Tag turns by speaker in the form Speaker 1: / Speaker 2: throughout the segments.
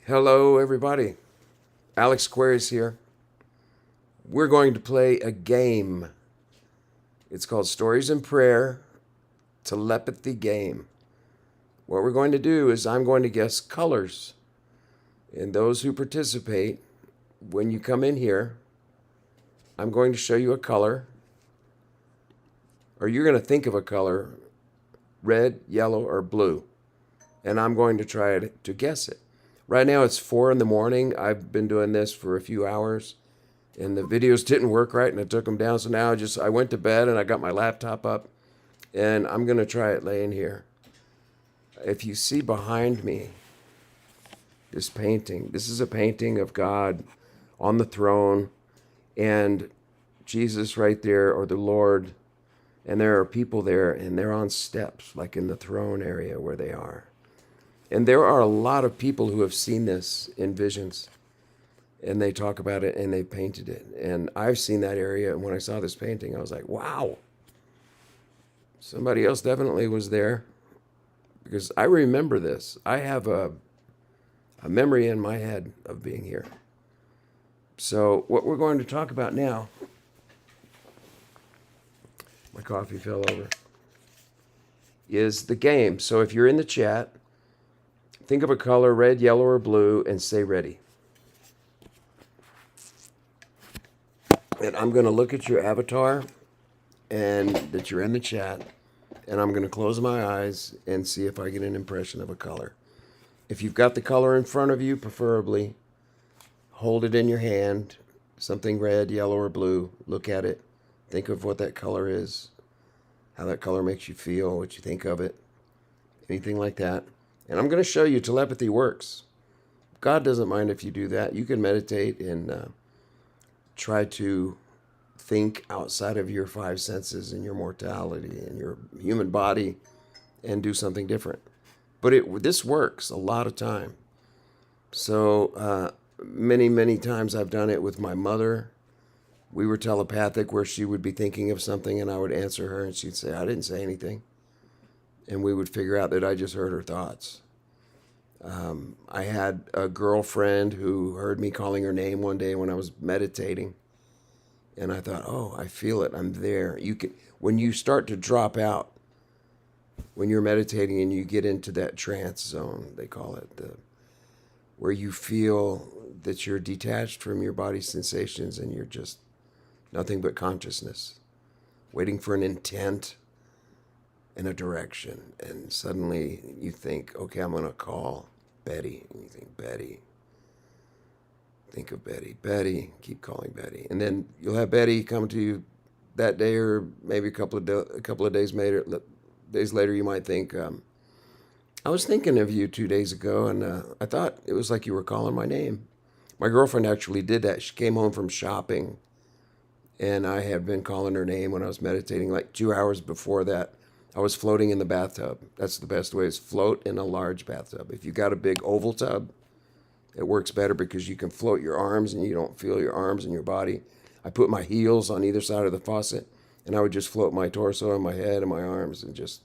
Speaker 1: Hello, everybody. Alex Squares here. We're going to play a game. It's called Stories and Prayer Telepathy Game. What we're going to do is I'm going to guess colors. And those who participate, when you come in here, I'm going to show you a color, or you're going to think of a color, red, yellow, or blue. And I'm going to try to guess it. Right now it's 4 in the morning. I've been doing this for a few hours, and the videos didn't work right, and I took them down. So now I went to bed, and I got my laptop up, and I'm going to try it laying here. If you see behind me this painting, this is a painting of God on the throne, and Jesus right there, or the Lord, and there are people there, and they're on steps, like in the throne area where they are. And there are a lot of people who have seen this in visions, and they talk about it, and they painted it. And I've seen that area, and when I saw this painting, I was like, wow, somebody else definitely was there, because I remember this. I have a memory in my head of being here. So what we're going to talk about now, my coffee fell over, is the game. So if you're in the chat, think of a color, red, yellow, or blue, and say ready. And I'm going to look at your avatar and that you're in the chat, and I'm going to close my eyes and see if I get an impression of a color. If you've got the color in front of you, preferably, hold it in your hand, something red, yellow, or blue. Look at it. Think of what that color is, how that color makes you feel, what you think of it, anything like that. And I'm going to show you telepathy works. God doesn't mind if you do that. You can meditate and try to think outside of your five senses and your mortality and your human body and do something different. But this works a lot of time. So many times I've done it with my mother. We were telepathic, where she would be thinking of something and I would answer her and she'd say, I didn't say anything. And we would figure out that I just heard her thoughts. I had a girlfriend who heard me calling her name one day when I was meditating. And I thought, oh, I feel it. I'm there. When you start to drop out, when you're meditating and you get into that trance zone, they call it, where you feel that you're detached from your body's sensations and you're just nothing but consciousness, waiting for an intent in a direction, and suddenly you think, okay, I'm going to call Betty, and you think, Betty, think of Betty, Betty, keep calling Betty, and then you'll have Betty come to you that day, or maybe a couple of days later, you might think, I was thinking of you 2 days ago, and I thought it was like you were calling my name. My girlfriend actually did that. She came home from shopping, and I had been calling her name when I was meditating. Like 2 hours before that, I was floating in the bathtub. That's the best way, is float in a large bathtub. If you got a big oval tub, it works better because you can float your arms and you don't feel your arms and your body. I put my heels on either side of the faucet, and I would just float my torso and my head and my arms and just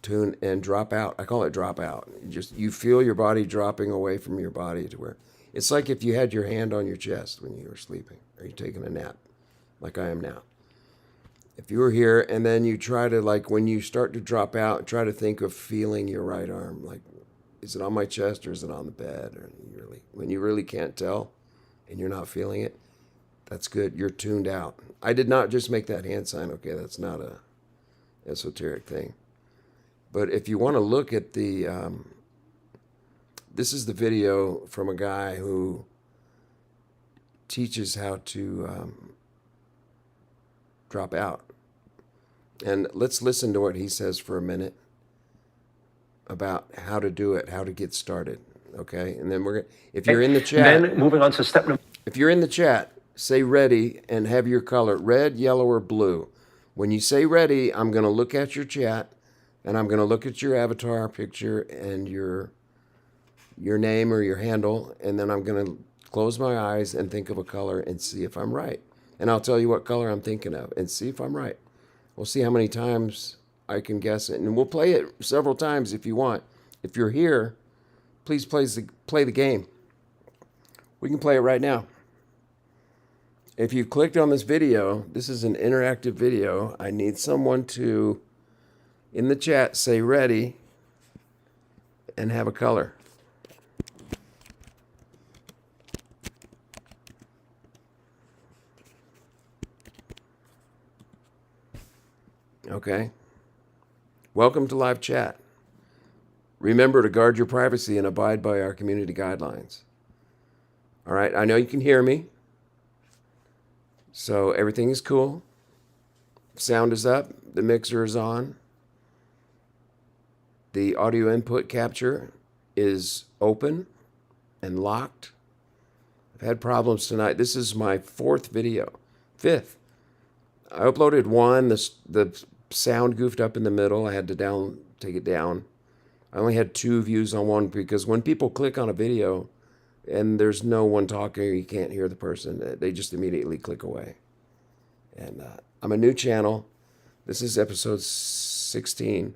Speaker 1: tune and drop out. I call it drop out. You feel your body dropping away from your body, to where it's like if you had your hand on your chest when you were sleeping or you're taking a nap, like I am now. If you were here and then you try to, like, when you start to drop out, try to think of feeling your right arm. Like, is it on my chest or is it on the bed? Or when you really can't tell and you're not feeling it, that's good. You're tuned out. I did not just make that hand sign. Okay, that's not a esoteric thing. But if you want to look at this is the video from a guy who teaches how to drop out. And let's listen to what he says for a minute about how to do it, how to get started. Okay? And then if you're in the chat,
Speaker 2: then moving on to step number.
Speaker 1: If you're in the chat, say ready and have your color red, yellow, or blue. When you say ready, I'm going to look at your chat, and I'm going to look at your avatar picture and your name or your handle, and then I'm going to close my eyes and think of a color and see if I'm right. And I'll tell you what color I'm thinking of and see if I'm right. We'll see how many times I can guess it. And we'll play it several times if you want. If you're here, please play the game. We can play it right now. If you've clicked on this video, this is an interactive video. I need someone to, in the chat, say ready and have a color. Okay. Welcome to live chat. Remember to guard your privacy and abide by our community guidelines. All right. I know you can hear me. So everything is cool. Sound is up. The mixer is on. The audio input capture is open and locked. I've had problems tonight. This is my fifth video. I uploaded one. The sound goofed up in the middle. I had to take it down. I only had 2 views on one because when people click on a video and there's no one talking or you can't hear the person, they just immediately click away. And I'm a new channel. This is episode 16.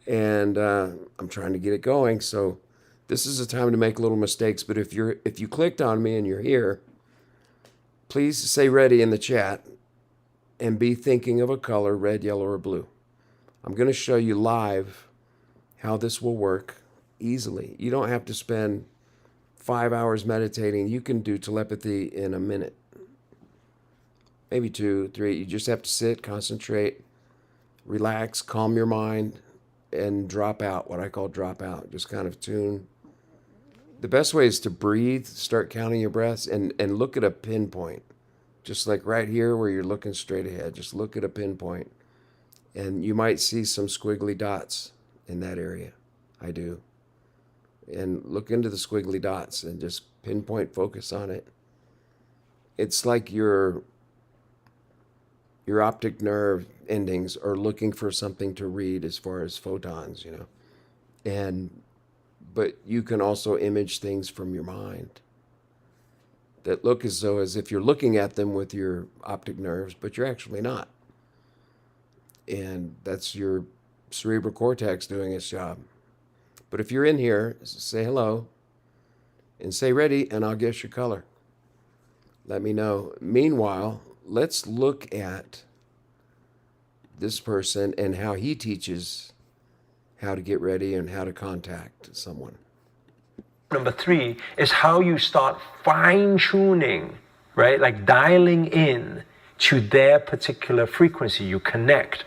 Speaker 1: And I'm trying to get it going. So this is a time to make little mistakes. But if you clicked on me and you're here, please say ready in the chat and be thinking of a color, red, yellow, or blue. I'm going to show you live how this will work easily. You don't have to spend 5 hours meditating. You can do telepathy in a minute. Maybe 2, 3. You just have to sit, concentrate, relax, calm your mind, and drop out, what I call drop out. Just kind of tune. The best way is to breathe, start counting your breaths, and look at a pinpoint. Just like right here where you're looking straight ahead. Just look at a pinpoint. And you might see some squiggly dots in that area. I do. And look into the squiggly dots and just pinpoint focus on it. It's like your optic nerve endings are looking for something to read as far as photons, you know. But you can also image things from your mind that look as if you're looking at them with your optic nerves, but you're actually not. And that's your cerebral cortex doing its job. But if you're in here, say hello and say ready, and I'll guess your color. Let me know. Meanwhile, let's look at this person and how he teaches how to get ready and how to contact someone.
Speaker 2: Number 3 is how you start fine-tuning, right? Like dialing in to their particular frequency. You connect.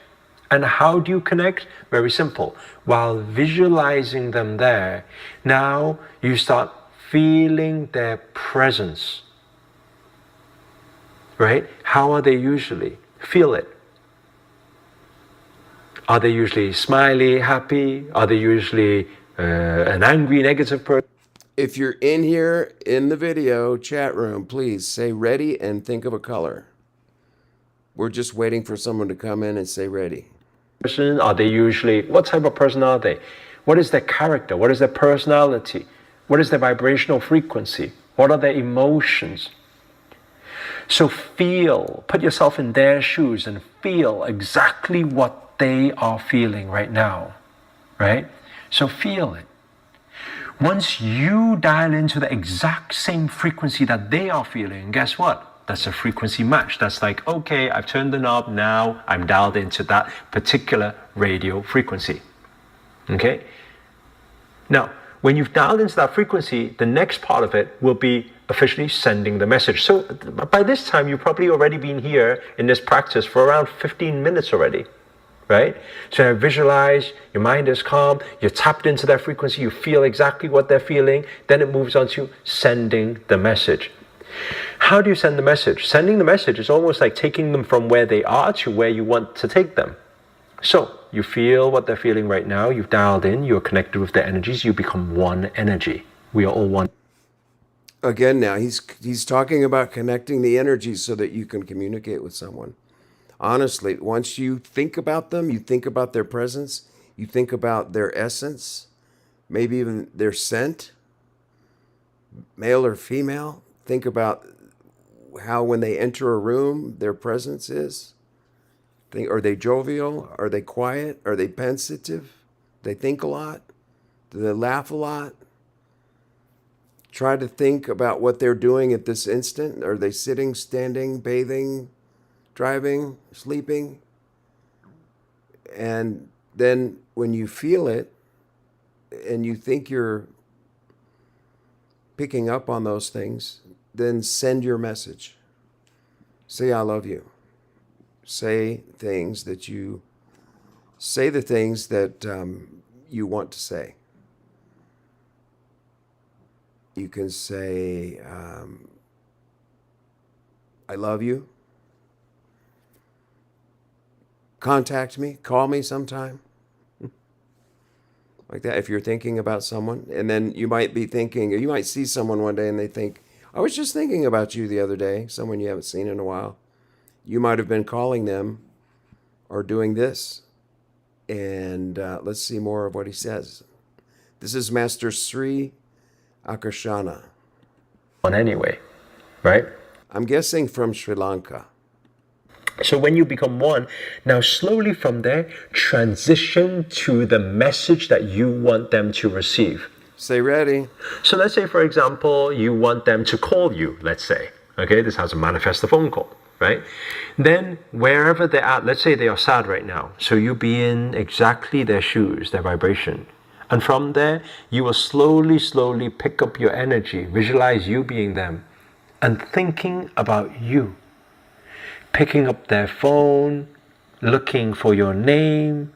Speaker 2: And how do you connect? Very simple. While visualizing them there, now you start feeling their presence. Right? How are they usually? Feel it. Are they usually smiley, happy? Are they usually an angry, negative person?
Speaker 1: If you're in here in the video chat room, please say ready and think of a color. We're just waiting for someone to come in and say ready.
Speaker 2: Are they usually, what type of person are they? What is their character? What is their personality? What is their vibrational frequency? What are their emotions? So put yourself in their shoes and feel exactly what they are feeling right now, right? So feel it. Once you dial into the exact same frequency that they are feeling, guess what? That's a frequency match. That's like, okay, I've turned the knob, now I'm dialed into that particular radio frequency. Okay? Now, when you've dialed into that frequency, the next part of it will be officially sending the message. So by this time, you've probably already been here in this practice for around 15 minutes already. Right? So now visualize, your mind is calm, you're tapped into their frequency, you feel exactly what they're feeling, then it moves on to sending the message. How do you send the message? Sending the message is almost like taking them from where they are to where you want to take them. So you feel what they're feeling right now, you've dialed in, you're connected with their energies, you become one energy. We are all one.
Speaker 1: Again now, he's talking about connecting the energies so that you can communicate with someone. Honestly, once you think about them, you think about their presence, you think about their essence, maybe even their scent, male or female. Think about how when they enter a room, their presence is. Are they jovial? Are they quiet? Are they pensive? They think a lot? Do they laugh a lot? Try to think about what they're doing at this instant. Are they sitting, standing, bathing, driving, sleeping? And then when you feel it and you think you're picking up on those things, then send your message. Say, I love you. Say the things that you want to say. You can say, I love you. Contact me, call me sometime. Like that, if you're thinking about someone. And then you might be thinking, or you might see someone one day and they think, I was just thinking about you the other day, someone you haven't seen in a while. You might have been calling them or doing this. And let's see more of what he says. This is Master Sri Akarshana.
Speaker 2: Anyway, right?
Speaker 1: I'm guessing from Sri Lanka.
Speaker 2: So when you become one, now slowly from there, transition to the message that you want them to receive.
Speaker 1: Say ready.
Speaker 2: So let's say, for example, you want them to call you, let's say. Okay, this is how to manifest a phone call, right? Then wherever they're at, let's say they are sad right now. So you be in exactly their shoes, their vibration. And from there, you will slowly pick up your energy, visualize you being them, and thinking about you. Picking up their phone, looking for your name,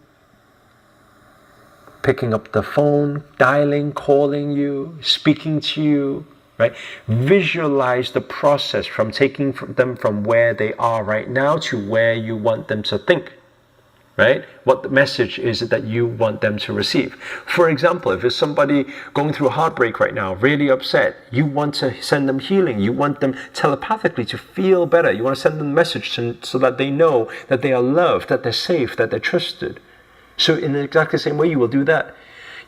Speaker 2: picking up the phone, dialing, calling you, speaking to you, right? Visualize the process from taking them from where they are right now to where you want them to think, right? What the message is that you want them to receive. For example, if it's somebody going through a heartbreak right now, really upset, you want to send them healing. You want them telepathically to feel better. You want to send them a message so that they know that they are loved, that they're safe, that they're trusted. So in exactly the same way, you will do that.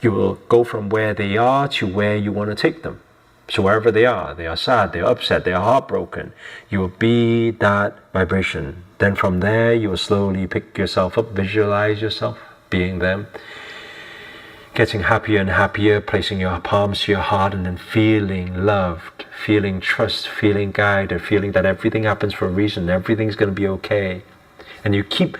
Speaker 2: You will go from where they are to where you want to take them. So wherever they are sad, they are upset, they are heartbroken, you will be that vibration. Then from there, you will slowly pick yourself up, visualize yourself being them, getting happier and happier, placing your palms to your heart and then feeling loved, feeling trust, feeling guided, feeling that everything happens for a reason, everything's going to be okay. And you keep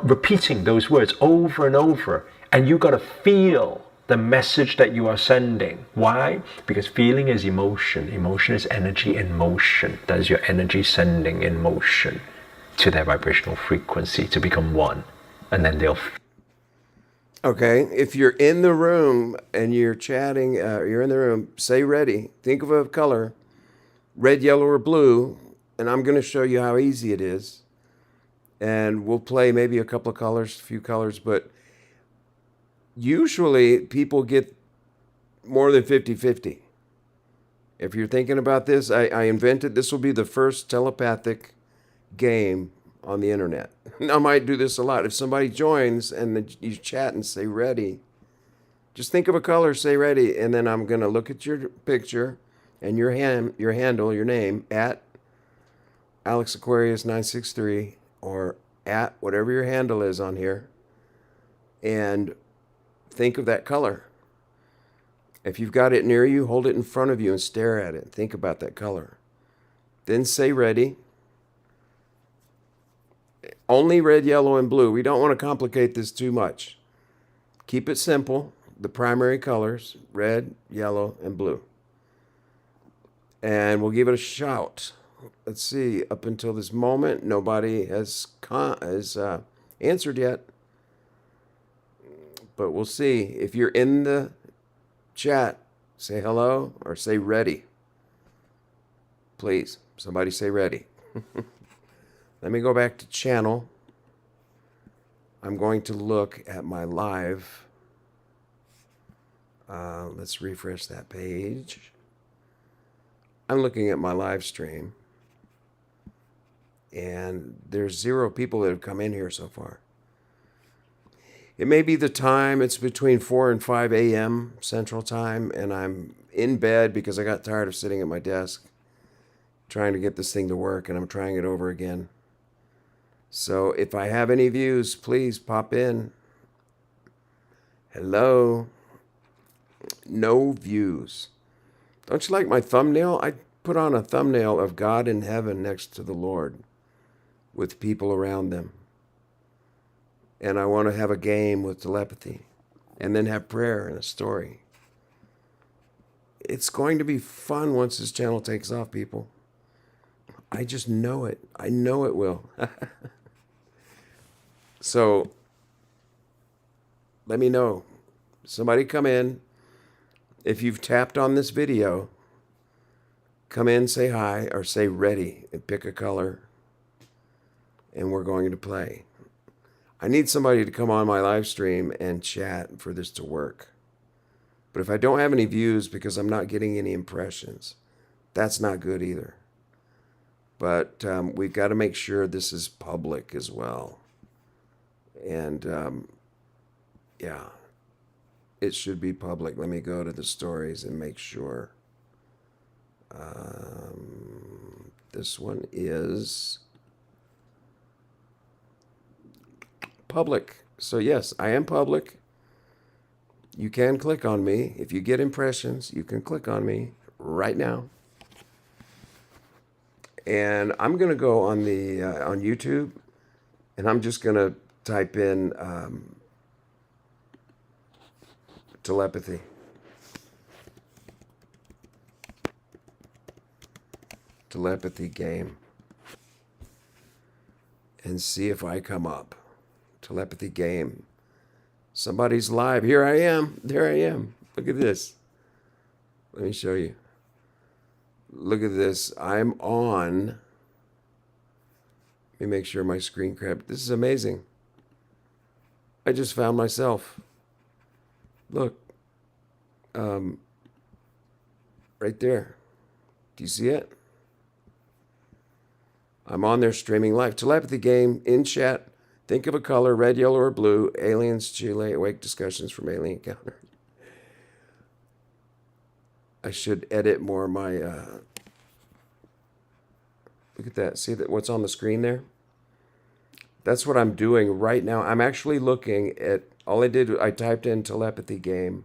Speaker 2: repeating those words over and over, and you got to feel the message that you are sending. Why? Because feeling is emotion. Emotion is energy in motion. That is your energy sending in motion to their vibrational frequency to become one. And then they'll...
Speaker 1: Okay, if you're in the room and you're chatting, you're in the room, say ready. Think of a color, red, yellow, or blue, and I'm going to show you how easy it is. And we'll play maybe a couple of colors, a few colors, but usually people get more than 50-50. If you're thinking about this, I invented, this will be the first telepathic game on the internet. I might do this a lot. If somebody joins and you chat and say ready, just think of a color, say ready, and then I'm going to look at your picture and your handle, your name, at Alex Aquarius 963, or at whatever your handle is on here, and think of that color. If you've got it near you, hold it in front of you and stare at it. Think about that color. Then say ready. Only red, yellow, and blue. We don't want to complicate this too much. Keep it simple. The primary colors, red, yellow, and blue. And we'll give it a shout. Let's see. Up until this moment, nobody has answered yet. But we'll see. If you're in the chat, say hello or say ready. Please, somebody say ready. Let me go back to channel. I'm going to look at my live. Let's refresh that page. I'm looking at my live stream. And there's 0 people that have come in here so far. It may be the time, it's between 4 and 5 a.m. Central Time, and I'm in bed because I got tired of sitting at my desk trying to get this thing to work, and I'm trying it over again. So if I have any views, please pop in. Hello. No views. Don't you like my thumbnail? I put on a thumbnail of God in heaven next to the Lord with people around them. And I want to have a game with telepathy and then have prayer and a story. It's going to be fun once this channel takes off, people. I just know it. I know it will. So let me know. Somebody come in. If you've tapped on this video, come in, say hi, or say ready, and pick a color, and we're going to play. I need somebody to come on my live stream and chat for this to work. But if I don't have any views because I'm not getting any impressions, that's not good either. But we've got to make sure this is public as well. And yeah, it should be public. Let me go to the stories and make sure. This one is public. So yes, I am public. You can click on me. If you get impressions, you can click on me right now. And I'm going to go on the on YouTube, and I'm just going to type in telepathy. Telepathy game. And see if I come up. Telepathy game. Somebody's live. Here I am. There I am. Look at this. Let me show you. Look at this. I'm on. Let me make sure my screen grabbed. This is amazing. I just found myself. Look. Right there. Do you see it? I'm on there streaming live. Telepathy game in chat. Think of a color, red, yellow, or blue. Aliens, Chile, awake discussions from alien encounter. I should edit more of my... look at that. See that what's on the screen there? That's what I'm doing right now. I'm actually looking at... All I did, I typed in telepathy game.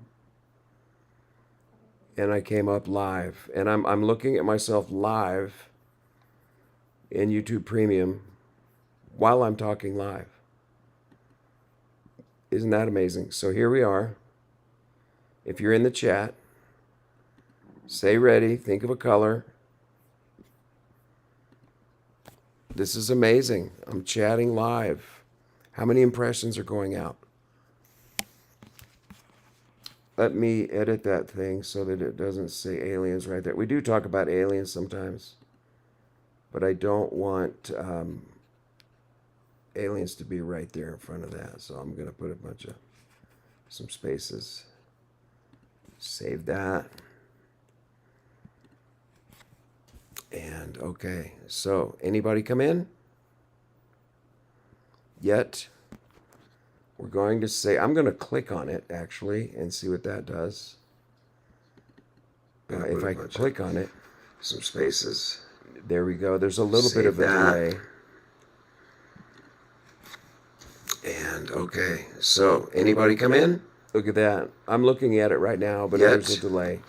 Speaker 1: And I came up live. And I'm looking at myself live in YouTube Premium while I'm talking live. Isn't that amazing? So here we are. If you're in the chat, say ready, think of a color. This is amazing. I'm chatting live. How many impressions are going out? Let me edit that thing so that it doesn't say aliens right there. We do talk about aliens sometimes, but I don't want aliens to be right there in front of that. So I'm going to put a bunch of some spaces. Save that. And okay, so anybody come in? Yet? We're going to say, I'm going to click on it actually and see what that does. If I click on it, some spaces. There we go. There's a little bit of a delay. And okay, so anybody come in? Look at that. I'm looking at it right now, but there's a delay.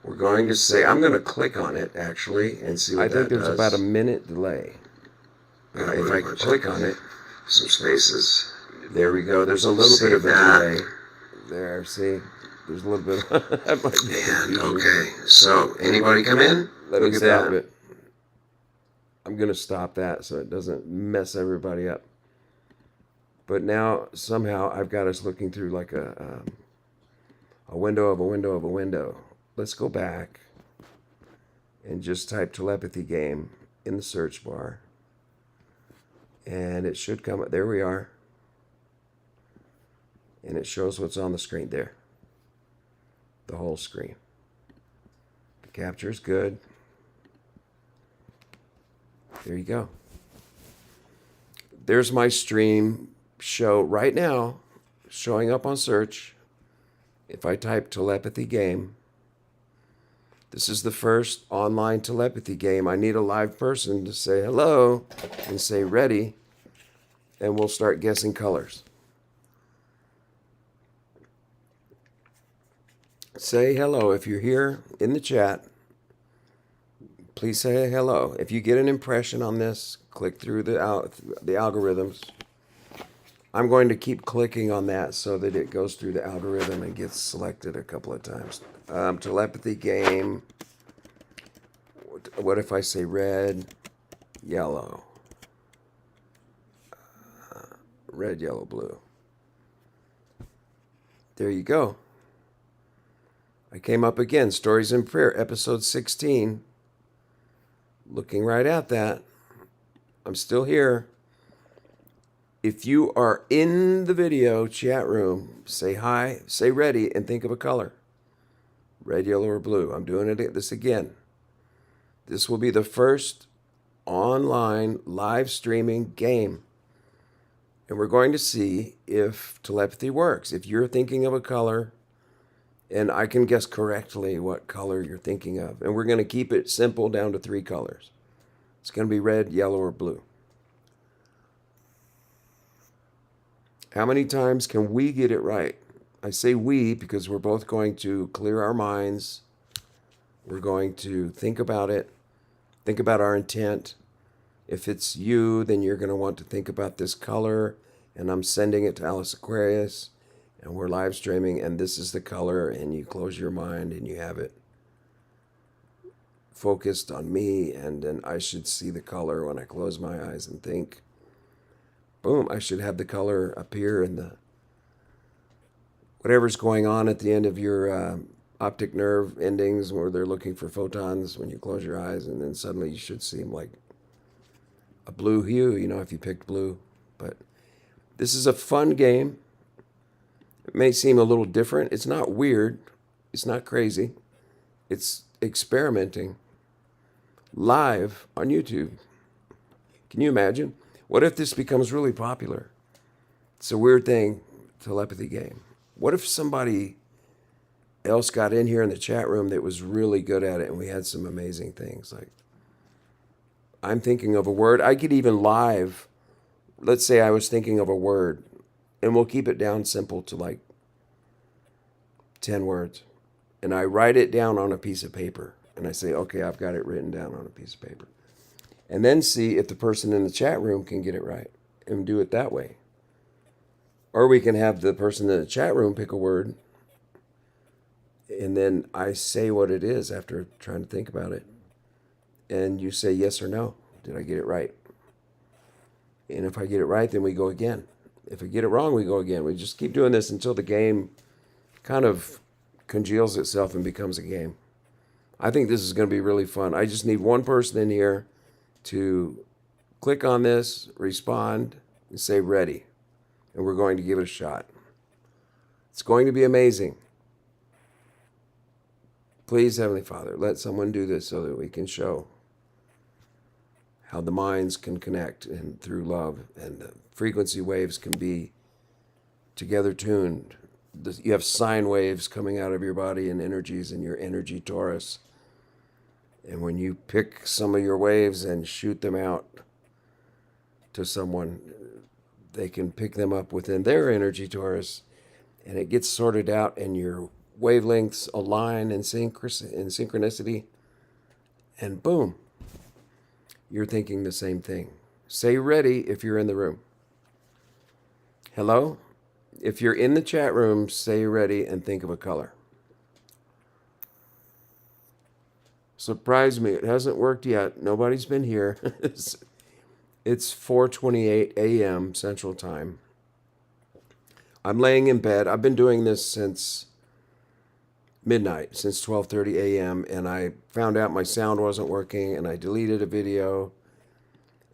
Speaker 1: We're going to say, I'm going to click on it actually and see what that does. I think there's about a minute delay. If I click on it, some spaces. There we go. There's a little bit of a delay. There, see? There's a little bit of that might be confusing. Okay, so anybody come in? Let me stop it. I'm going to stop that so it doesn't mess everybody up. But now somehow I've got us looking through like a window of a window of a window. Let's go back and just type telepathy game in the search bar. And it should come up. There we are. And it shows what's on the screen there. The whole screen. The capture is good. There you go. There's my stream show right now, showing up on search. If I type telepathy game, this is the first online telepathy game. I need a live person to say hello and say ready, and we'll start guessing colors. Say hello. If you're here in the chat, please say hello. If you get an impression on this, click through the algorithms. I'm going to keep clicking on that so that it goes through the algorithm and gets selected a couple of times. Telepathy game. What if I say red, yellow? Red, yellow, blue. There you go. I came up again. Stories in Prayer, episode 16. Looking right at that. I'm still here. If you are in the video chat room, say hi, say ready, and think of a color. Red, yellow, or blue. I'm doing this again. This will be the first online live streaming game. And we're going to see if telepathy works. If you're thinking of a color, and I can guess correctly what color you're thinking of. And we're going to keep it simple down to 3 colors. It's going to be red, yellow, or blue. How many times can we get it right? I say we because we're both going to clear our minds. We're going to think about it, think about our intent. If it's you, then you're going to want to think about this color, and I'm sending it to Alice Aquarius, and we're live streaming, and this is the color, and you close your mind and you have it focused on me, and then I should see the color when I close my eyes and think. Boom, I should have the color appear in the whatever's going on at the end of your optic nerve endings where they're looking for photons when you close your eyes, and then suddenly you should see them like a blue hue, if you picked blue. But this is a fun game. It may seem a little different. It's not weird. It's not crazy. It's experimenting live on YouTube. Can you imagine? What if this becomes really popular? It's a weird thing, telepathy game. What if somebody else got in here in the chat room that was really good at it and we had some amazing things? Like, I'm thinking of a word. I could even live, let's say I was thinking of a word, and we'll keep it down simple to like 10 words. And I write it down on a piece of paper. And I say, okay, I've got it written down on a piece of paper. And then see if the person in the chat room can get it right and do it that way. Or we can have the person in the chat room pick a word, and then I say what it is after trying to think about it. And you say yes or no. Did I get it right? And if I get it right, then we go again. If I get it wrong, we go again. We just keep doing this until the game kind of congeals itself and becomes a game. I think this is going to be really fun. I just need one person in here to click on this, respond, and say ready. And we're going to give it a shot. It's going to be amazing. Please, Heavenly Father, let someone do this so that we can show how the minds can connect and through love, and the frequency waves can be together tuned. You have sine waves coming out of your body and energies in your energy torus. And when you pick some of your waves and shoot them out to someone, they can pick them up within their energy torus, and it gets sorted out, and your wavelengths align in synchronicity, and boom, you're thinking the same thing. Say ready if you're in the room. Hello? If you're in the chat room, say ready and think of a color. Surprise me, it hasn't worked yet. Nobody's been here. It's 4:28 a.m. Central Time. I'm laying in bed. I've been doing this since midnight, since 12:30 a.m. And I found out my sound wasn't working, and I deleted a video,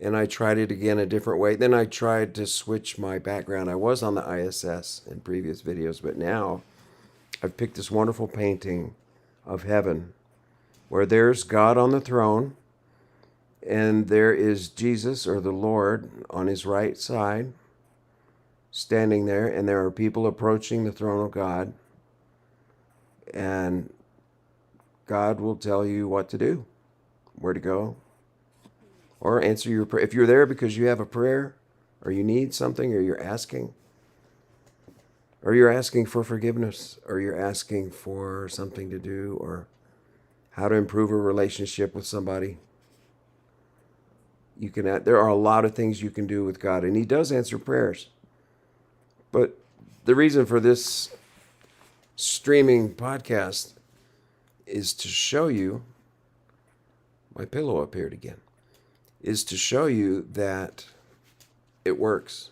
Speaker 1: and I tried it again a different way. Then I tried to switch my background. I was on the ISS in previous videos, but now I've picked this wonderful painting of heaven where there's God on the throne, and there is Jesus, or the Lord, on his right side, standing there, and there are people approaching the throne of God, and God will tell you what to do, where to go, or answer your prayer. If you're there because you have a prayer, or you need something, or you're asking, or you're asking for forgiveness, or you're asking for something to do, or how to improve a relationship with somebody. There are a lot of things you can do with God, and He does answer prayers. But the reason for this streaming podcast is to show you, my pillow appeared again, is to show you that it works.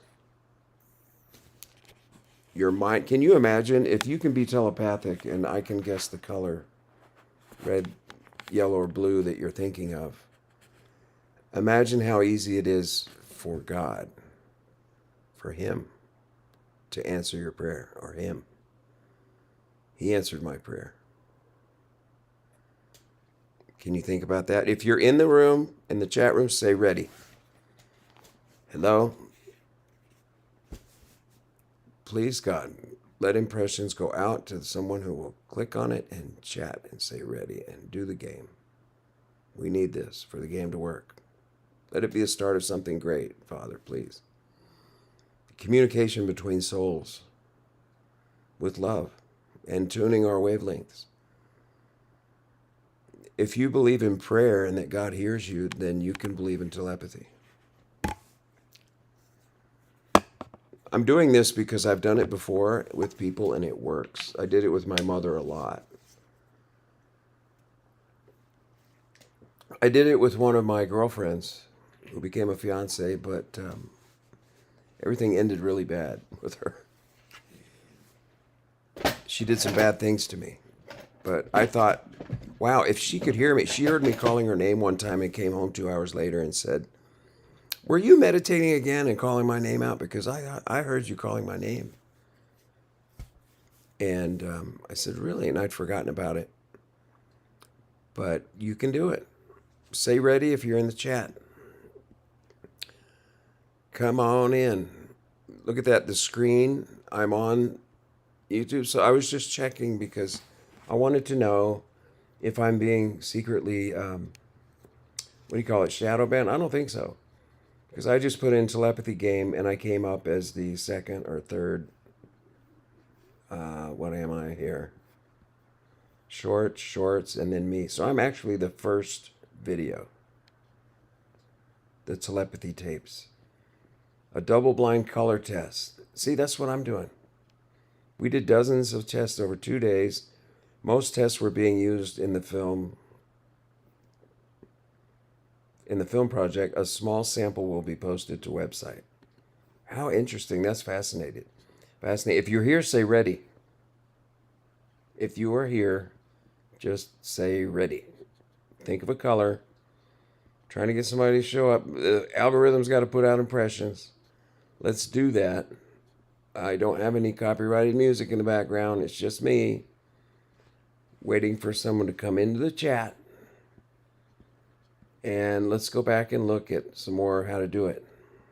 Speaker 1: Your mind, can you imagine if you can be telepathic and I can guess the color, red, yellow, or blue that you're thinking of? Imagine how easy it is for God, for Him, to answer your prayer, or Him. He answered my prayer. Can you think about that? If you're in the room, in the chat room, say ready. Hello? Please, God, let impressions go out to someone who will click on it and chat and say ready and do the game. We need this for the game to work. Let it be the start of something great, Father, please. Communication between souls with love and tuning our wavelengths. If you believe in prayer and that God hears you, then you can believe in telepathy. I'm doing this because I've done it before with people and it works. I did it with my mother a lot. I did it with one of my girlfriends who became a fiance, but everything ended really bad with her. She did some bad things to me. But I thought, wow, if she could hear me. She heard me calling her name one time and came home 2 hours later and said, "Were you meditating again and calling my name out? Because I heard you calling my name." And I said, "Really?" And I'd forgotten about it. But you can do it. Say ready if you're in the chat. Come on in. Look at that, the screen. I'm on YouTube. So I was just checking because I wanted to know if I'm being secretly, what do you call it, shadow banned? I don't think so. Because I just put in telepathy game and I came up as the second or third, what am I here? Shorts, and then me. So I'm actually the first video. The telepathy tapes. A double-blind color test. See, that's what I'm doing. We did dozens of tests over 2 days. Most tests were being used in the film. In the film project, a small sample will be posted to website. How interesting. That's fascinating. If you're here, say ready. If you are here, just say ready. Think of a color. Trying to get somebody to show up. The algorithm's got to put out impressions. Let's do that. I don't have any copyrighted music in the background. It's just me waiting for someone to come into the chat. And let's go back and look at some more how to do it.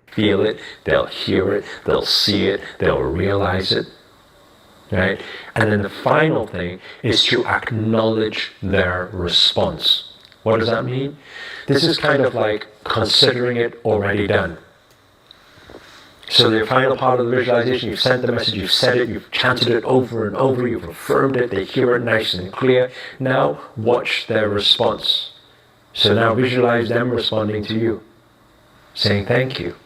Speaker 2: Feel it, they'll hear it, they'll see it, they'll realize it. Right? And then the final thing is to acknowledge their response. What does that mean? This is kind of like considering it already done. So the final part of the visualization, you've sent the message, you've said it, you've chanted it over and over, you've affirmed it, they hear it nice and clear. Now watch their response. So now visualize them responding to you, saying thank you,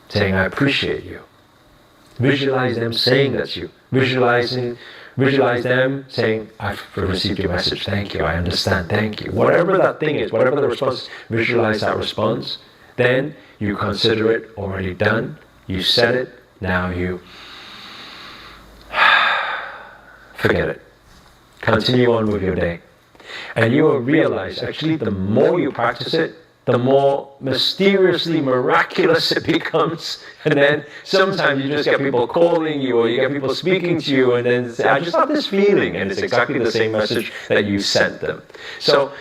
Speaker 2: saying I appreciate you. Visualize them saying that to you. Visualize them saying, I've received your message, thank you, I understand, thank you. Whatever that thing is, whatever the response is, visualize that response. Then you consider it already done. You said it, now you forget it. Continue on with your day. And you will realize, actually, the more you practice it, the more mysteriously miraculous it becomes. And then sometimes you just get people calling you or you get people speaking to you and then say, I just have this feeling, and it's exactly the same message that you sent them. So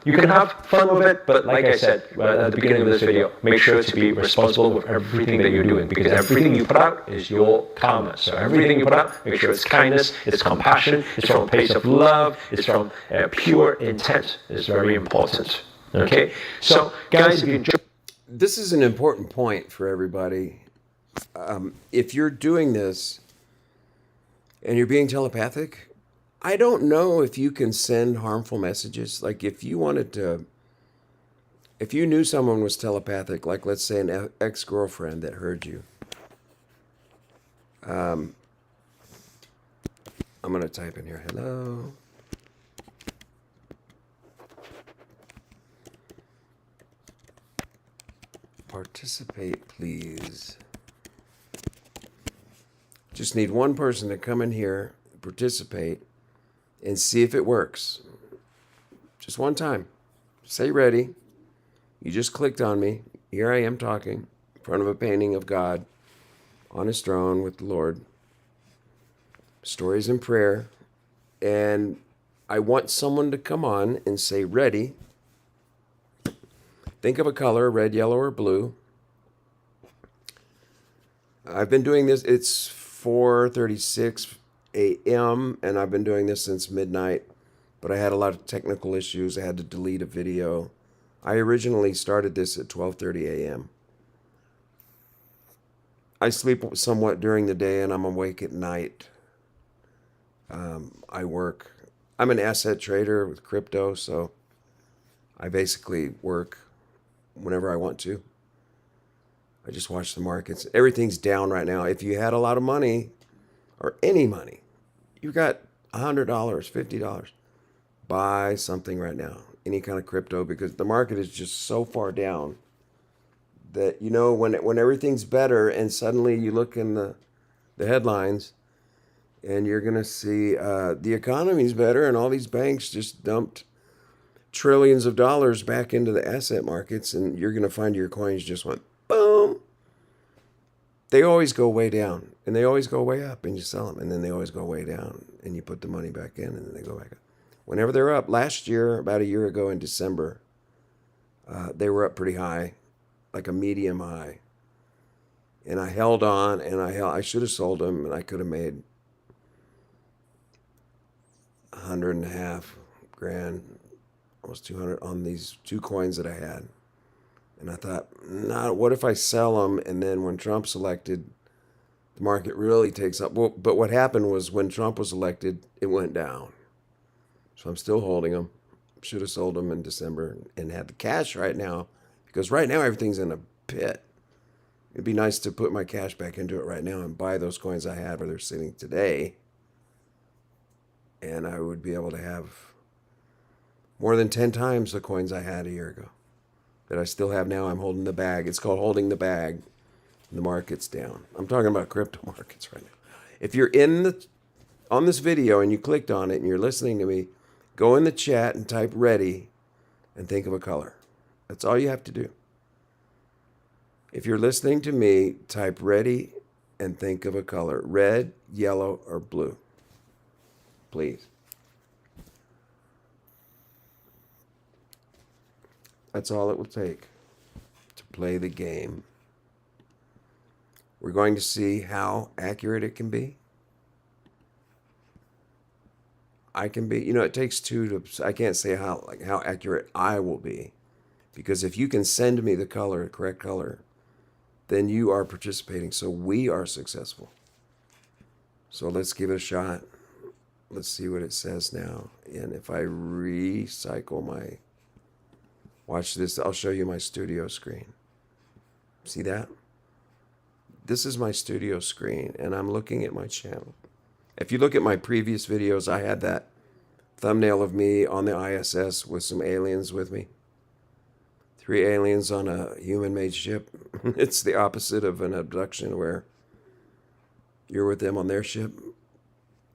Speaker 2: you can have fun with it, but like I said at the beginning of this video, make sure to be responsible with everything that you're doing, because everything you put out is your karma. So everything you put out, make sure it's kindness, it's compassion, it's from a place of love, it's from pure intent. It's very important. Okay, so guys, if you
Speaker 1: this is an important point for everybody. If you're doing this, and you're being telepathic, I don't know if you can send harmful messages. Like if you wanted to, if you knew someone was telepathic, like let's say an ex-girlfriend that heard you, I'm going to type in here, hello. Participate, please. Just need one person to come in here, participate, and see if it works. Just one time. Say ready. You just clicked on me. Here I am talking in front of a painting of God on his throne with the Lord. Stories and prayer. And I want someone to come on and say ready. Think of a color, red, yellow, or blue. I've been doing this. It's 4:36 a.m. and I've been doing this since midnight, but I had a lot of technical issues. I had to delete a video. I originally started this at 12:30 a.m. I sleep somewhat during the day and I'm awake at night. I work. I'm an asset trader with crypto, so I basically work whenever I want to. I just watch the markets. Everything's down right now. If you had a lot of money or any money, you've got $100, $50, buy something right now, any kind of crypto, because the market is just so far down that, you know, when everything's better and suddenly you look in the headlines and you're going to see the economy's better and all these banks just dumped trillions of dollars back into the asset markets, and you're going to find your coins just went boom. They always go way down and they always go way up, and you sell them, and then they always go way down and you put the money back in and then they go back up. Whenever they're up, last year, about a year ago in December, they were up pretty high, like a medium high. And I held on, and I should have sold them, and I could have made $150,000, almost 200 on these two coins that I had. And I thought, nah, what if I sell them and then when Trump's elected, the market really takes up? Well, but what happened was when Trump was elected, it went down. So I'm still holding them. Should have sold them in December and had the cash right now, because right now everything's in a pit. It'd be nice to put my cash back into it right now and buy those coins I have where they're sitting today. And I would be able to have more than 10 times the coins I had a year ago that I still have now. I'm holding the bag. It's called holding the bag. The market's down. I'm talking about crypto markets right now. If you're on this video and you clicked on it and you're listening to me, go in the chat and type ready and think of a color. That's all you have to do. If you're listening to me, type ready and think of a color. Red, yellow, or blue. Please. That's all it will take to play the game. We're going to see how accurate it can be. I can be, it takes two to, I can't say how accurate I will be, because if you can send me the color, correct color, then you are participating. So we are successful. So let's give it a shot. Let's see what it says now. And if I recycle my, watch this, I'll show you my studio screen. See that? This is my studio screen, and I'm looking at my channel. If you look at my previous videos, I had that thumbnail of me on the ISS with some aliens with me. 3 aliens on a human-made ship. It's the opposite of an abduction where you're with them on their ship.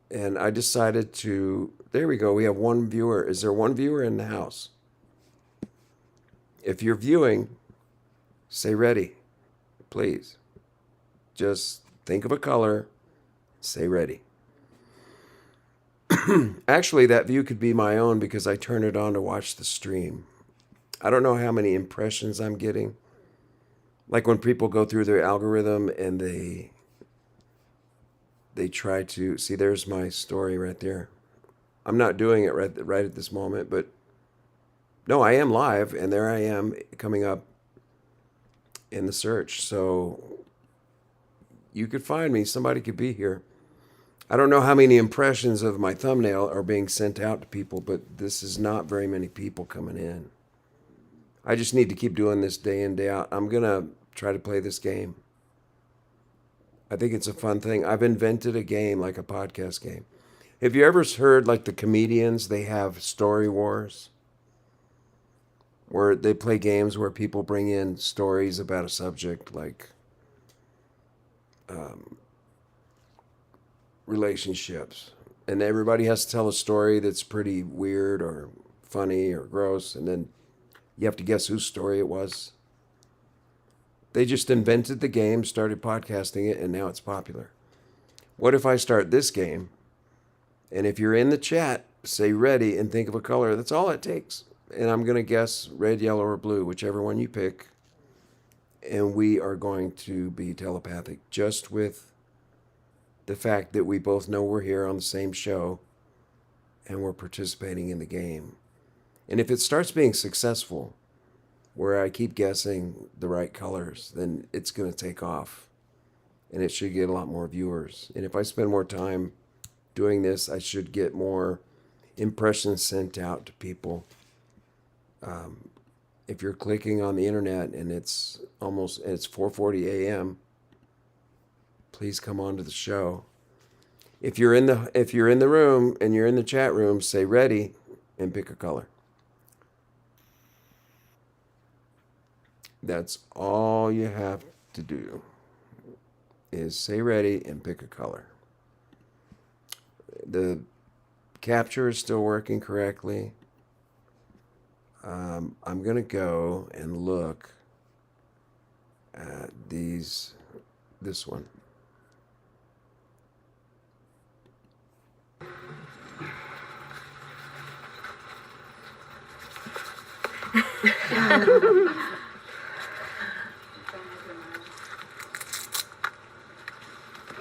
Speaker 1: And I decided to, there we go, we have one viewer. Is there one viewer in the house? If you're viewing, say ready, please. Just think of a color, say ready. Actually, that view could be my own because I turn it on to watch the stream. I don't know how many impressions I'm getting. Like when people go through their algorithm and they try to, see, there's my story right there. I'm not doing it right at this moment, but no, I am live, and there I am coming up in the search. So you could find me. Somebody could be here. I don't know how many impressions of my thumbnail are being sent out to people, but this is not very many people coming in. I just need to keep doing this day in, day out. I'm going to try to play this game. I think it's a fun thing. I've invented a game, like a podcast game. Have you ever heard, like the comedians, they have story wars? Where they play games where people bring in stories about a subject, like relationships. And everybody has to tell a story that's pretty weird or funny or gross, and then you have to guess whose story it was. They just invented the game, started podcasting it, and now it's popular. What if I start this game, and if you're in the chat, say ready and think of a color. That's all it takes. And I'm going to guess red, yellow, or blue, whichever one you pick. And we are going to be telepathic just with the fact that we both know we're here on the same show and we're participating in the game. And if it starts being successful, where I keep guessing the right colors, then it's going to take off. And it should get a lot more viewers. And if I spend more time doing this, I should get more impressions sent out to people. If you're clicking on the internet and it's 4:40 a.m., please come on to the show. If you're in the room and you're in the chat room, say ready and pick a color. That's all you have to do is say ready and pick a color. The capture is still working correctly. I'm going to go and look at this one.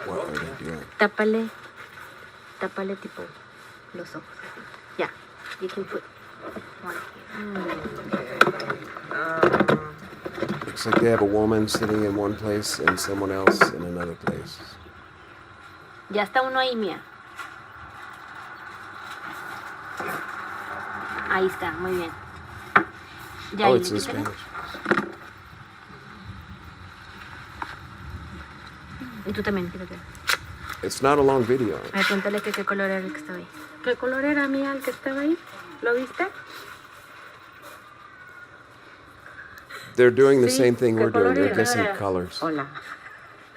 Speaker 1: What are they doing?
Speaker 3: Tápale tipo los ojos. Yeah, you can put one here.
Speaker 1: Looks like they have a woman sitting in one place and someone else in another place.
Speaker 3: Ya está uno ahí, Mía. Ahí está, muy bien. Ya,
Speaker 1: Oh,
Speaker 3: ahí
Speaker 1: it's
Speaker 3: le
Speaker 1: in
Speaker 3: quítale.
Speaker 1: Spanish.
Speaker 3: Y tú también, quítate.
Speaker 1: It's not a long video.
Speaker 3: A ver, cuéntale que qué color era el que estaba ahí. ¿Qué color era, Mía, el que estaba ahí? ¿Lo viste?
Speaker 1: They're doing the
Speaker 3: Sí,
Speaker 1: same thing
Speaker 3: ¿qué
Speaker 1: we're doing.
Speaker 3: color
Speaker 1: They're
Speaker 3: era?
Speaker 1: guessing colors.
Speaker 4: Hola.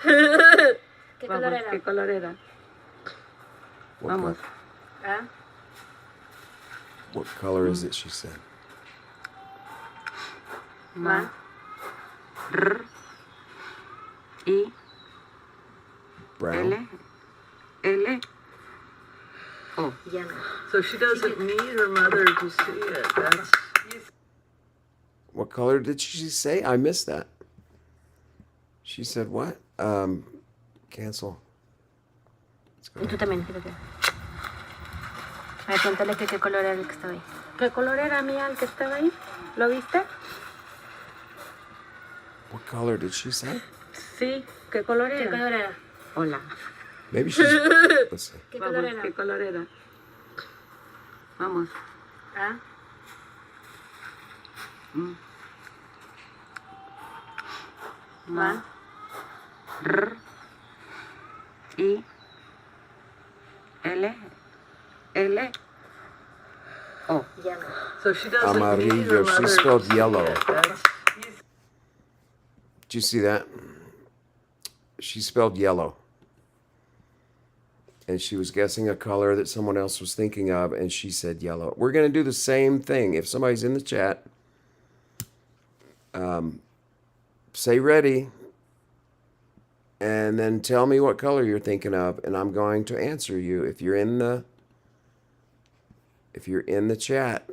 Speaker 3: ¿Qué color
Speaker 4: Vamos,
Speaker 3: era?
Speaker 4: ¿qué color era?
Speaker 1: What,
Speaker 4: Vamos.
Speaker 3: ¿Ah?
Speaker 1: what color is it, she said?
Speaker 3: ¿Va?
Speaker 4: R I
Speaker 1: Brown?
Speaker 4: L L O.
Speaker 3: Ya no.
Speaker 5: So she doesn't need her mother to see it. That's
Speaker 1: What color did she say? I missed that. She said what? Cancel. Let's go.
Speaker 3: Y tú también, quítate. A ver, cuéntale que qué color era el que estaba ahí. ¿Qué color era, Mía, el que estaba ahí? ¿Lo viste?
Speaker 1: What color did she say?
Speaker 4: Sí, ¿qué color
Speaker 3: ¿Qué
Speaker 4: era?
Speaker 3: color era?
Speaker 4: Hola.
Speaker 1: Maybe she's. Let's see.
Speaker 3: ¿Qué color
Speaker 4: Vamos,
Speaker 3: era?
Speaker 4: ¿qué color era? Vamos.
Speaker 3: ¿Ah? ¿Va?
Speaker 4: R I L L O.
Speaker 3: Ya no.
Speaker 5: so she doesn't need her
Speaker 1: Amarillo. She
Speaker 5: mother
Speaker 1: spelled
Speaker 5: to see
Speaker 1: yellow.
Speaker 5: it. That's
Speaker 1: Did you see that? She spelled yellow. And she was guessing a color that someone else was thinking of, and she said yellow. We're going to do the same thing. If somebody's in the chat, say ready, and then tell me what color you're thinking of, and I'm going to answer you. If you're in the chat,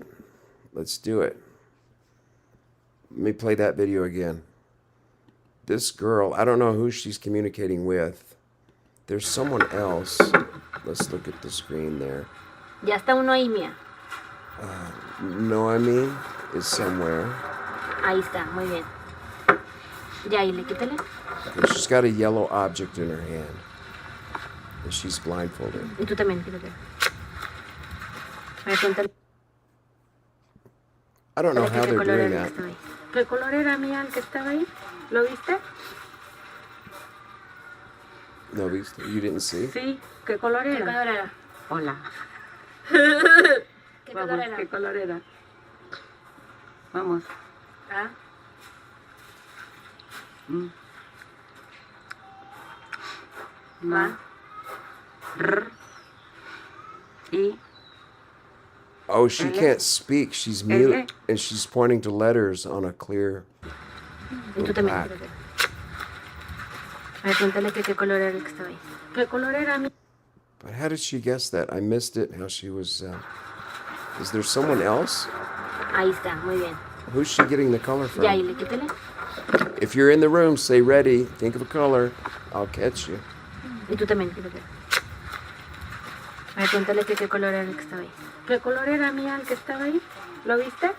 Speaker 1: let's do it. Let me play that video again. This girl, I don't know who she's communicating with. There's someone else. Let's look at the screen there.
Speaker 3: Ya está uno ahí, Mía.
Speaker 1: Noemi is somewhere.
Speaker 3: Ahí está, muy bien. Ya, ahí le quítale.
Speaker 1: Okay, she's got a yellow object in her hand. And she's blindfolded.
Speaker 3: Y tú también, quítate. A ver, cuéntale
Speaker 1: I don't know
Speaker 3: qué
Speaker 1: how they're
Speaker 3: color era
Speaker 1: doing
Speaker 3: el que
Speaker 1: that.
Speaker 3: estaba ahí. ¿Qué color era mía el que estaba ahí? ¿Lo viste?
Speaker 1: No, you didn't see?
Speaker 4: Sí, ¿qué color
Speaker 3: ¿Qué
Speaker 4: era?
Speaker 3: color era?
Speaker 4: Hola.
Speaker 3: ¿Qué
Speaker 4: Vamos,
Speaker 3: color era?
Speaker 4: ¿qué color era? Vamos.
Speaker 3: Ah,
Speaker 4: Ma. R. I.
Speaker 1: Oh, she
Speaker 4: Ele.
Speaker 1: can't speak. She's
Speaker 4: Ele.
Speaker 1: mute, and she's pointing to letters on a clear
Speaker 3: y tú también,
Speaker 1: black.
Speaker 3: quítate. A ver, cuéntale qué color era el que estaba ahí. ¿Qué color era mía?
Speaker 1: But how did she guess that? I missed it. How she was. Is there someone else?
Speaker 3: Ahí está, muy bien.
Speaker 1: Who's she getting the color from?
Speaker 3: Ya, y le quítale.
Speaker 1: If you're in the room, say ready. Think of a color. I'll catch you.
Speaker 3: Y tú también, quítate. A ver, cuéntale qué color era el que estaba ahí. ¿Qué color era mía el que estaba ahí? ¿Lo viste?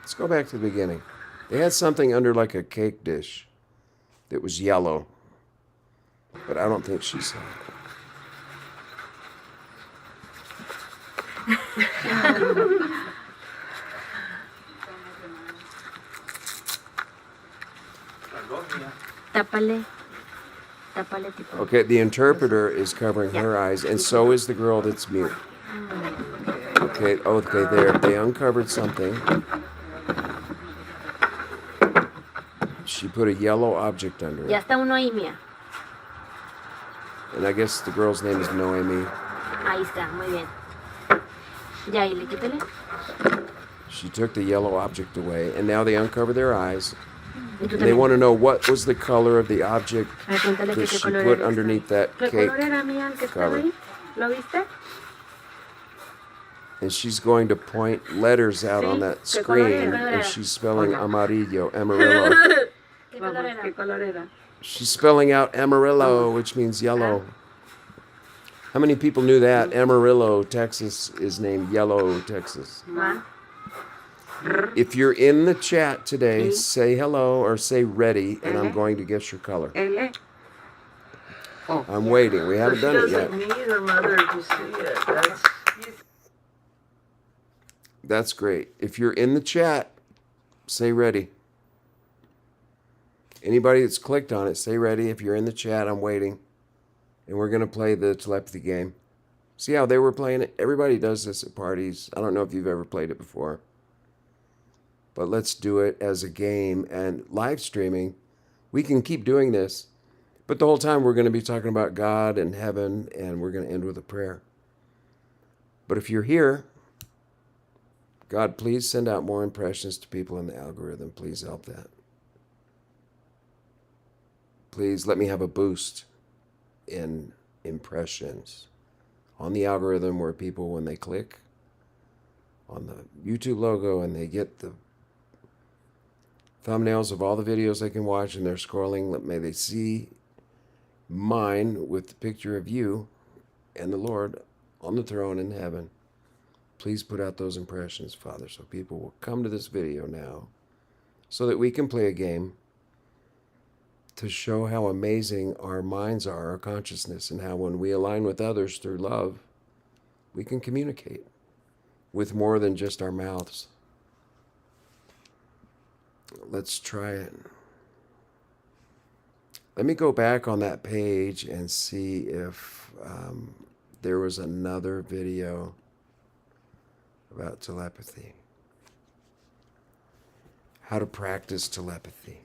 Speaker 1: Let's go back to the beginning. They had something under like a cake dish that was yellow. But I don't think she saw it.
Speaker 3: Tápale. Tápale tipo.
Speaker 1: Okay, the interpreter is covering her eyes, and so is the girl that's mute. Okay, there. They uncovered something. She put a yellow object under
Speaker 3: Ya
Speaker 1: it.
Speaker 3: está uno ahí, mía.
Speaker 1: And I guess the girl's name is Noemi.
Speaker 3: Ahí está, muy bien. Ya, y le quítale.
Speaker 1: She took the yellow object away, and now they uncover their eyes.
Speaker 3: Y tú
Speaker 1: And they
Speaker 3: también.
Speaker 1: want to know what was the color of the object
Speaker 3: A ver, cuéntale
Speaker 1: that
Speaker 3: qué
Speaker 1: she
Speaker 3: color
Speaker 1: put
Speaker 3: era el que
Speaker 1: underneath
Speaker 3: estaba ahí.
Speaker 1: that
Speaker 3: ¿Qué
Speaker 1: cake
Speaker 3: color era mía el que estaba
Speaker 1: cover.
Speaker 3: ahí? ¿Lo viste?
Speaker 1: And she's going to point letters out on that
Speaker 3: ¿Qué color
Speaker 1: screen,
Speaker 3: era?
Speaker 1: and she's spelling
Speaker 4: Hola.
Speaker 1: amarillo, amarillo.
Speaker 3: ¿Qué
Speaker 4: Vamos,
Speaker 3: color era?
Speaker 4: ¿qué color era?
Speaker 1: She's spelling out Amarillo, which means yellow. How many people knew that? Amarillo, Texas is named Yellow, Texas.
Speaker 3: Ma.
Speaker 1: If you're in the chat today, say hello or say ready, and I'm going to guess your color.
Speaker 4: L. O.
Speaker 1: I'm waiting. We haven't
Speaker 5: She
Speaker 1: done it
Speaker 5: doesn't
Speaker 1: yet.
Speaker 5: need her mother to see it.
Speaker 1: That's great. If you're in the chat, say ready. Anybody that's clicked on it, say ready. If you're in the chat, I'm waiting. And we're going to play the telepathy game. See how they were playing it? Everybody does this at parties. I don't know if you've ever played it before. But let's do it as a game. And live streaming, we can keep doing this. But the whole time we're going to be talking about God and heaven, and we're going to end with a prayer. But if you're here, God, please send out more impressions to people in the algorithm. Please help that. Please let me have a boost in impressions on the algorithm where people, when they click on the YouTube logo and they get the thumbnails of all the videos they can watch and they're scrolling, may they see mine with the picture of you and the Lord on the throne in heaven. Please put out those impressions, Father, so people will come to this video now so that we can play a game to show how amazing our minds are, our consciousness, and how when we align with others through love, we can communicate with more than just our mouths. Let's try it. Let me go back on that page and see if there was another video about telepathy. How to practice telepathy.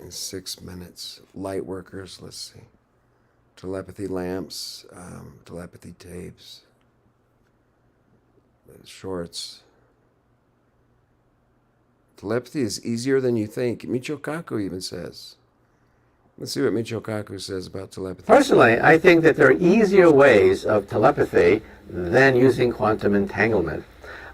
Speaker 1: In 6 minutes. Light workers, let's see. Telepathy lamps, telepathy tapes, shorts. Telepathy is easier than you think. Michio Kaku even says. Let's see what Michio Kaku says about telepathy.
Speaker 6: Personally, I think that there are easier ways of telepathy than using quantum entanglement.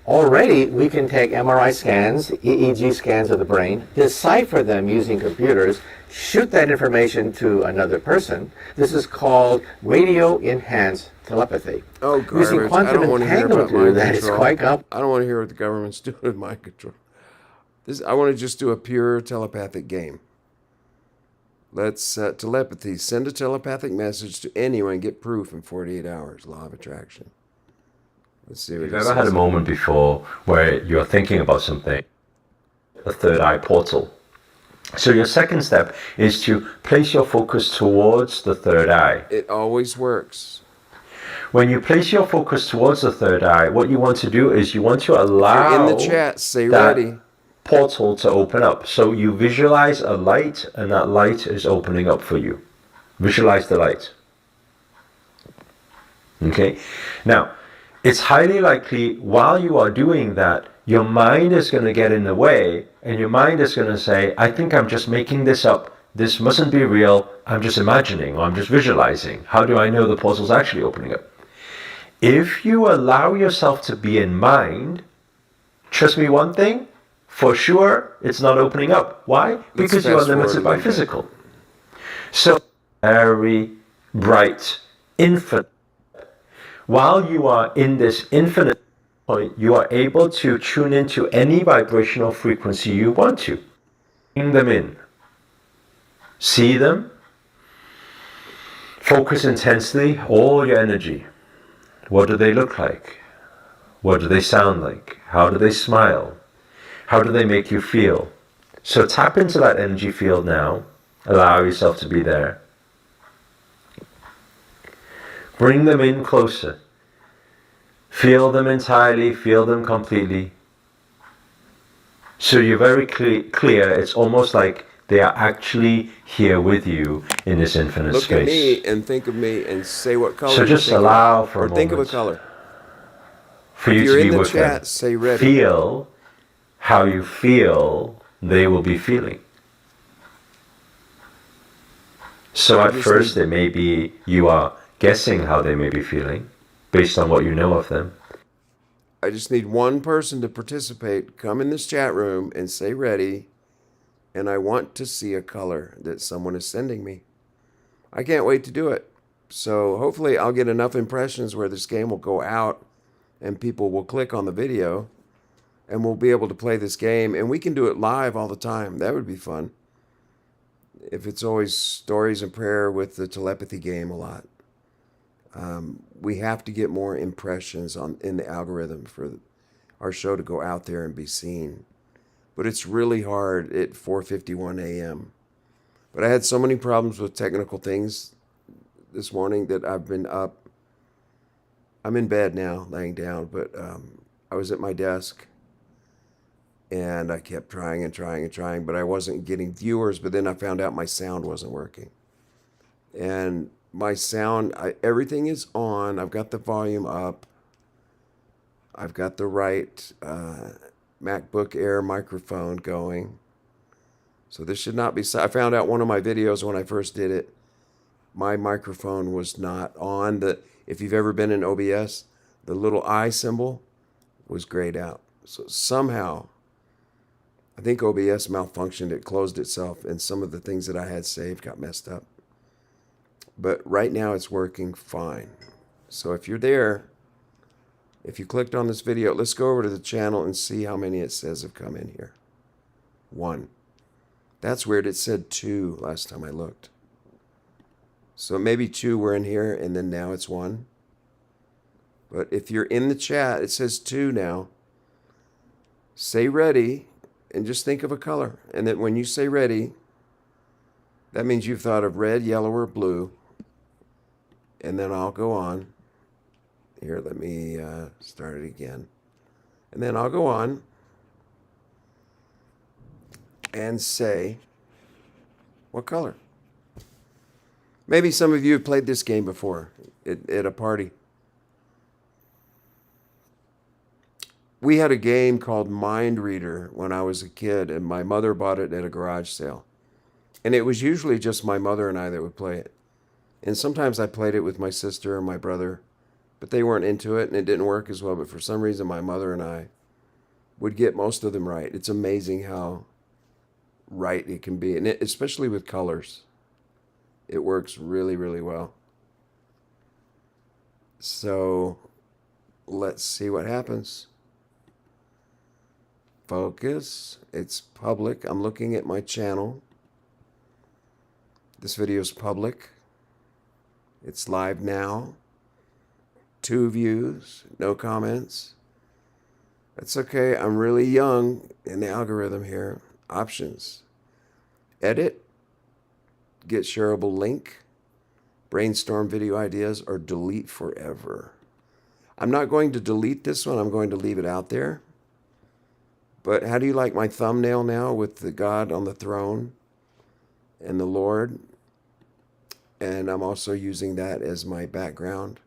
Speaker 6: Already, we can take MRI scans, EEG scans of the brain, decipher them using computers, shoot that information to another person. This is called radio-enhanced telepathy.
Speaker 1: Oh, garbage.
Speaker 6: Using
Speaker 1: I
Speaker 6: quantum
Speaker 1: don't want to hear about
Speaker 6: entanglement to do
Speaker 1: mind
Speaker 6: that is
Speaker 1: control.
Speaker 6: quite complicated.
Speaker 1: I don't want to hear what the government's doing with mind control. I want to just do a pure telepathic game. Let's telepathy. Send a telepathic message to anyone. Get proof in 48 hours. Law of attraction. Let's see what
Speaker 2: You've
Speaker 1: it
Speaker 2: ever had a
Speaker 1: says.
Speaker 2: moment before where you're thinking about something, a third eye portal. So your second step is to place your focus towards the third eye.
Speaker 1: It always works.
Speaker 2: When you place your focus towards the third eye, what you want to do is you want to
Speaker 1: If
Speaker 2: allow
Speaker 1: you're in the chat, say
Speaker 2: that
Speaker 1: ready.
Speaker 2: portal to open up. So you visualize a light, and that light is opening up for you. Visualize the light. Okay? Now, it's highly likely while you are doing that, your mind is going to get in the way, and your mind is going to say, I think I'm just making this up. This mustn't be real. I'm just imagining, or I'm just visualizing. How do I know the portal's actually opening up? If you allow yourself to be in mind, trust me one thing, for sure, it's not opening up. Why? Because you are limited by physical. So, very bright, infinite. While you are in this infinite point, you are able to tune into any vibrational frequency you want to. Bring them in. See them. Focus intensely all your energy. What do they look like? What do they sound like? How do they smile? How do they make you feel? So tap into that energy field now. Allow yourself to be there. Bring them in closer. Feel them entirely, feel them completely. So you're very clear, it's almost like they are actually here with you in this infinite
Speaker 1: Look
Speaker 2: space.
Speaker 1: at me and think of me and say what color.
Speaker 2: So just allow for a
Speaker 1: moment. Or think of a
Speaker 2: moment
Speaker 1: color.
Speaker 2: for
Speaker 1: If
Speaker 2: you
Speaker 1: you're
Speaker 2: to
Speaker 1: in
Speaker 2: be
Speaker 1: the
Speaker 2: with
Speaker 1: chat,
Speaker 2: them.
Speaker 1: say ready.
Speaker 2: Feel how you feel they will be feeling. So at first it may be you are guessing how they may be feeling based on what you know of them.
Speaker 1: I just need one person to participate. Come in this chat room and say ready. And I want to see a color that someone is sending me. I can't wait to do it. So hopefully I'll get enough impressions where this game will go out and people will click on the video and we'll be able to play this game. And we can do it live all the time. That would be fun. If it's always stories and prayer with the telepathy game a lot. We have to get more impressions in the algorithm for our show to go out there and be seen. But it's really hard at 4:51 a.m. But I had so many problems with technical things this morning that I've been up. I'm in bed now, laying down, but I was at my desk and I kept trying and trying and trying, but I wasn't getting viewers. But then I found out my sound wasn't working. And my sound, everything is on. I've got the volume up. I've got the right MacBook Air microphone going. So this should not be... I found out one of my videos when I first did it, my microphone was not on. If you've ever been in OBS, the little eye symbol was grayed out. So somehow, I think OBS malfunctioned. It closed itself, and some of the things that I had saved got messed up. But right now it's working fine. So if you're there, if you clicked on this video, let's go over to the channel and see how many it says have come in here. 1. That's weird. It said 2 last time I looked. So maybe 2 were in here and then now it's 1. But if you're in the chat, it says 2 now. Say ready and just think of a color. And then when you say ready, that means you've thought of red, yellow, or blue. And then I'll go on. Here, let me start it again. And then I'll go on and say, what color? Maybe some of you have played this game before at a party. We had a game called Mind Reader when I was a kid, and my mother bought it at a garage sale. And it was usually just my mother and I that would play it. And sometimes I played it with my sister and my brother, but they weren't into it and it didn't work as well. But for some reason, my mother and I would get most of them right. It's amazing how right it can be, and especially with colors. It works really, really well. So let's see what happens. Focus. It's public. I'm looking at my channel. This video is public. It's live now. 2 views, no comments. That's okay. I'm really young in the algorithm here. Options. Edit. Get shareable link. Brainstorm video ideas, or delete forever. I'm not going to delete this one. I'm going to leave it out there. But how do you like my thumbnail now with the God on the throne and the Lord? And I'm also using that as my background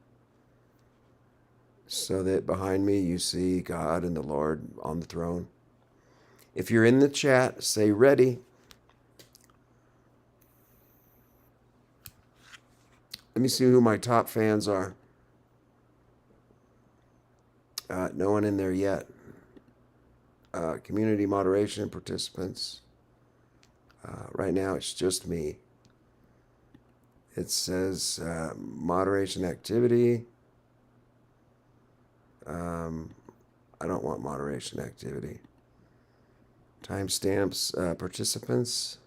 Speaker 1: so that behind me you see God and the Lord on the throne. If you're in the chat, say ready. Let me see who my top fans are. No one in there yet. Community moderation participants. Right now it's just me. It says moderation activity. I don't want moderation activity. Timestamps, participants.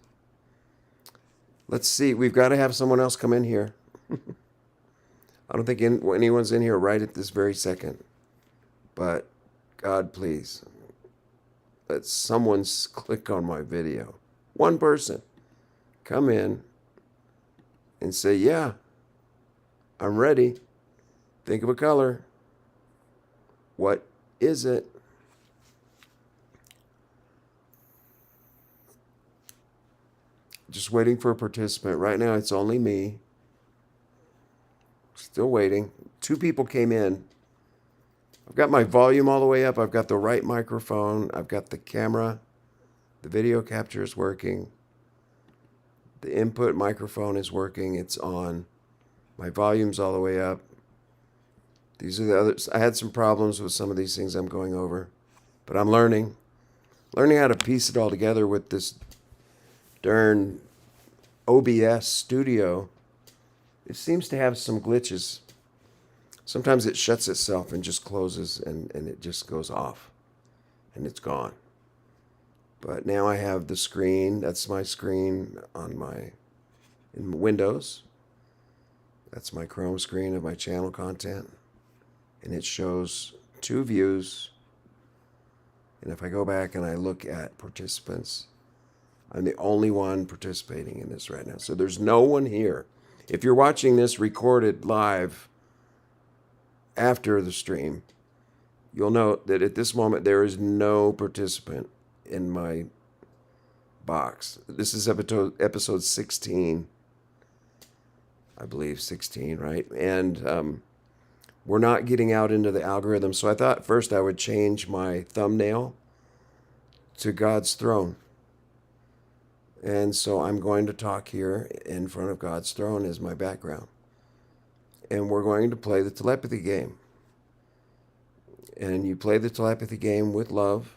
Speaker 1: Let's see. We've got to have someone else come in here. I don't think anyone's in here right at this very second. But God, please, let someone click on my video. One person come in and say, yeah, I'm ready. Think of a color. What is it? Just waiting for a participant. Right now, it's only me. Still waiting. 2 people came in. I've got my volume all the way up. I've got the right microphone. I've got the camera. The video capture is working. The input microphone is working. It's on. My volume's all the way up. These are the others. I had some problems with some of these things I'm going over. But I'm learning how to piece it all together with this darn OBS studio. It seems to have some glitches. Sometimes it shuts itself and just closes and it just goes off and it's gone. But now I have the screen. That's my screen in Windows. That's my Chrome screen of my channel content. And it shows 2 views. And if I go back and I look at participants, I'm the only one participating in this right now. So there's no one here. If you're watching this recorded live after the stream, you'll note that at this moment there is no participant in my box. This is episode 16, I believe 16, right? And we're not getting out into the algorithm. So I thought first I would change my thumbnail to God's throne. And so I'm going to talk here in front of God's throne as my background. And we're going to play the telepathy game. And you play the telepathy game with love.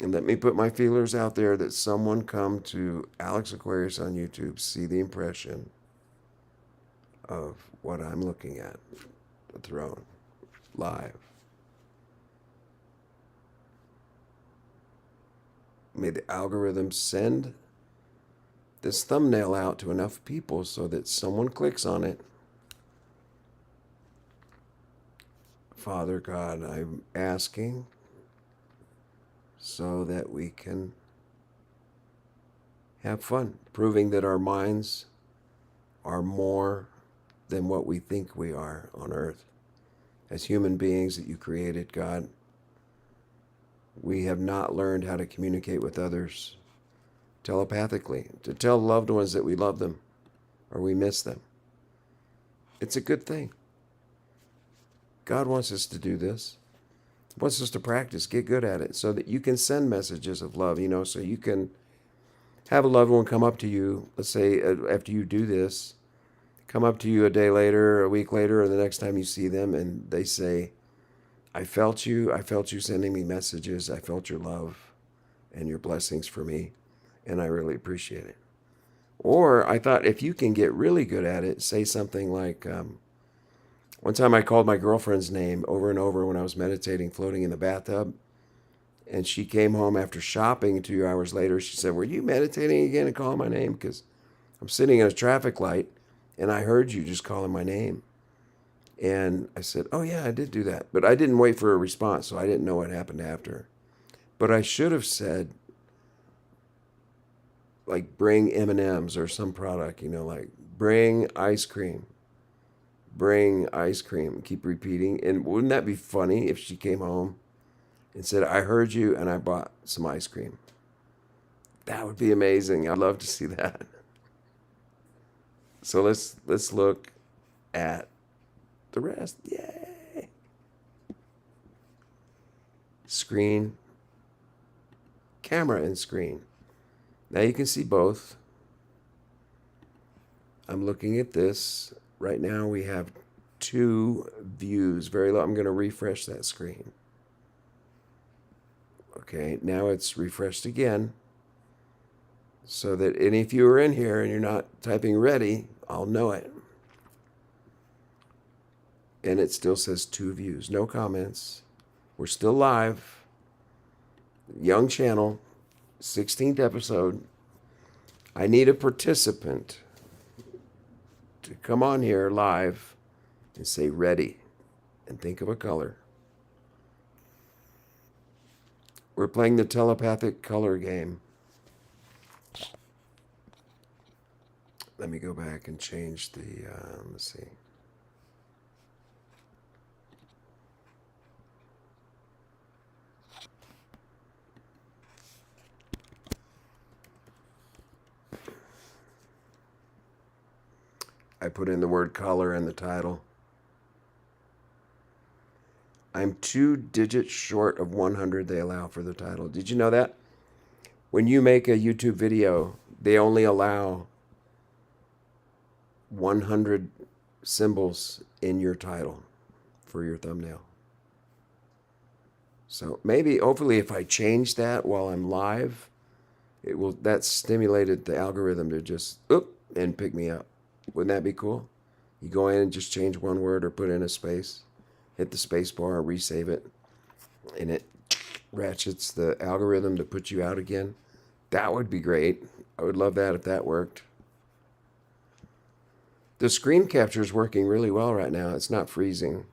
Speaker 1: And let me put my feelers out there that someone come to Alex Aquarius on YouTube, see the impression of what I'm looking at, the throne, live. May the algorithm send this thumbnail out to enough people so that someone clicks on it. Father God, I'm asking so that we can have fun, proving that our minds are more than what we think we are on earth. As human beings that you created, God, we have not learned how to communicate with others telepathically, to tell loved ones that we love them or we miss them. It's a good thing. God wants us to do this. He wants us to practice, get good at it, so that you can send messages of love, so you can have a loved one come up to you, let's say after you do this, come up to you a day later, a week later, or the next time you see them, and they say, I felt you sending me messages, I felt your love and your blessings for me, and I really appreciate it. Or I thought if you can get really good at it, say something like, one time I called my girlfriend's name over and over when I was meditating, floating in the bathtub, And she came home after shopping 2 hours later. She said, "Were you meditating again and calling my name? Because I'm sitting at a traffic light and I heard you just calling my name." And I said, "Oh, yeah, I did do that." But I didn't wait for a response, so I didn't know what happened after. But I should have said, like, bring M&Ms or some product, like bring ice cream. Bring ice cream. Keep repeating. And wouldn't that be funny if she came home and said, "I heard you and I bought some ice cream"? That would be amazing. I'd love to see that. So let's look at the rest. Yay! Screen, camera, and screen. Now you can see both. I'm looking at this. Right now we have 2 views. Very low. I'm going to refresh that screen. Okay, now it's refreshed again. So that, and if you were in here and you're not typing ready, I'll know it. And it still says 2 views, no comments. We're still live. Young channel, 16th episode. I need a participant to come on here live and say ready and think of a color. We're playing the telepathic color game. Let me go back and change the, let's see. I put in the word color in the title. I'm 2 digits short of 100 they allow for the title. Did you know that? When you make a YouTube video, they only allow 100 symbols in your title for your thumbnail. So maybe, hopefully, if I change that while I'm live, that stimulated the algorithm to just, and pick me up. Wouldn't that be cool? You go in and just change one word or put in a space, hit the space bar, or resave it, and it ratchets the algorithm to put you out again. That would be great. I would love that if that worked. The screen capture is working really well right now. It's not freezing,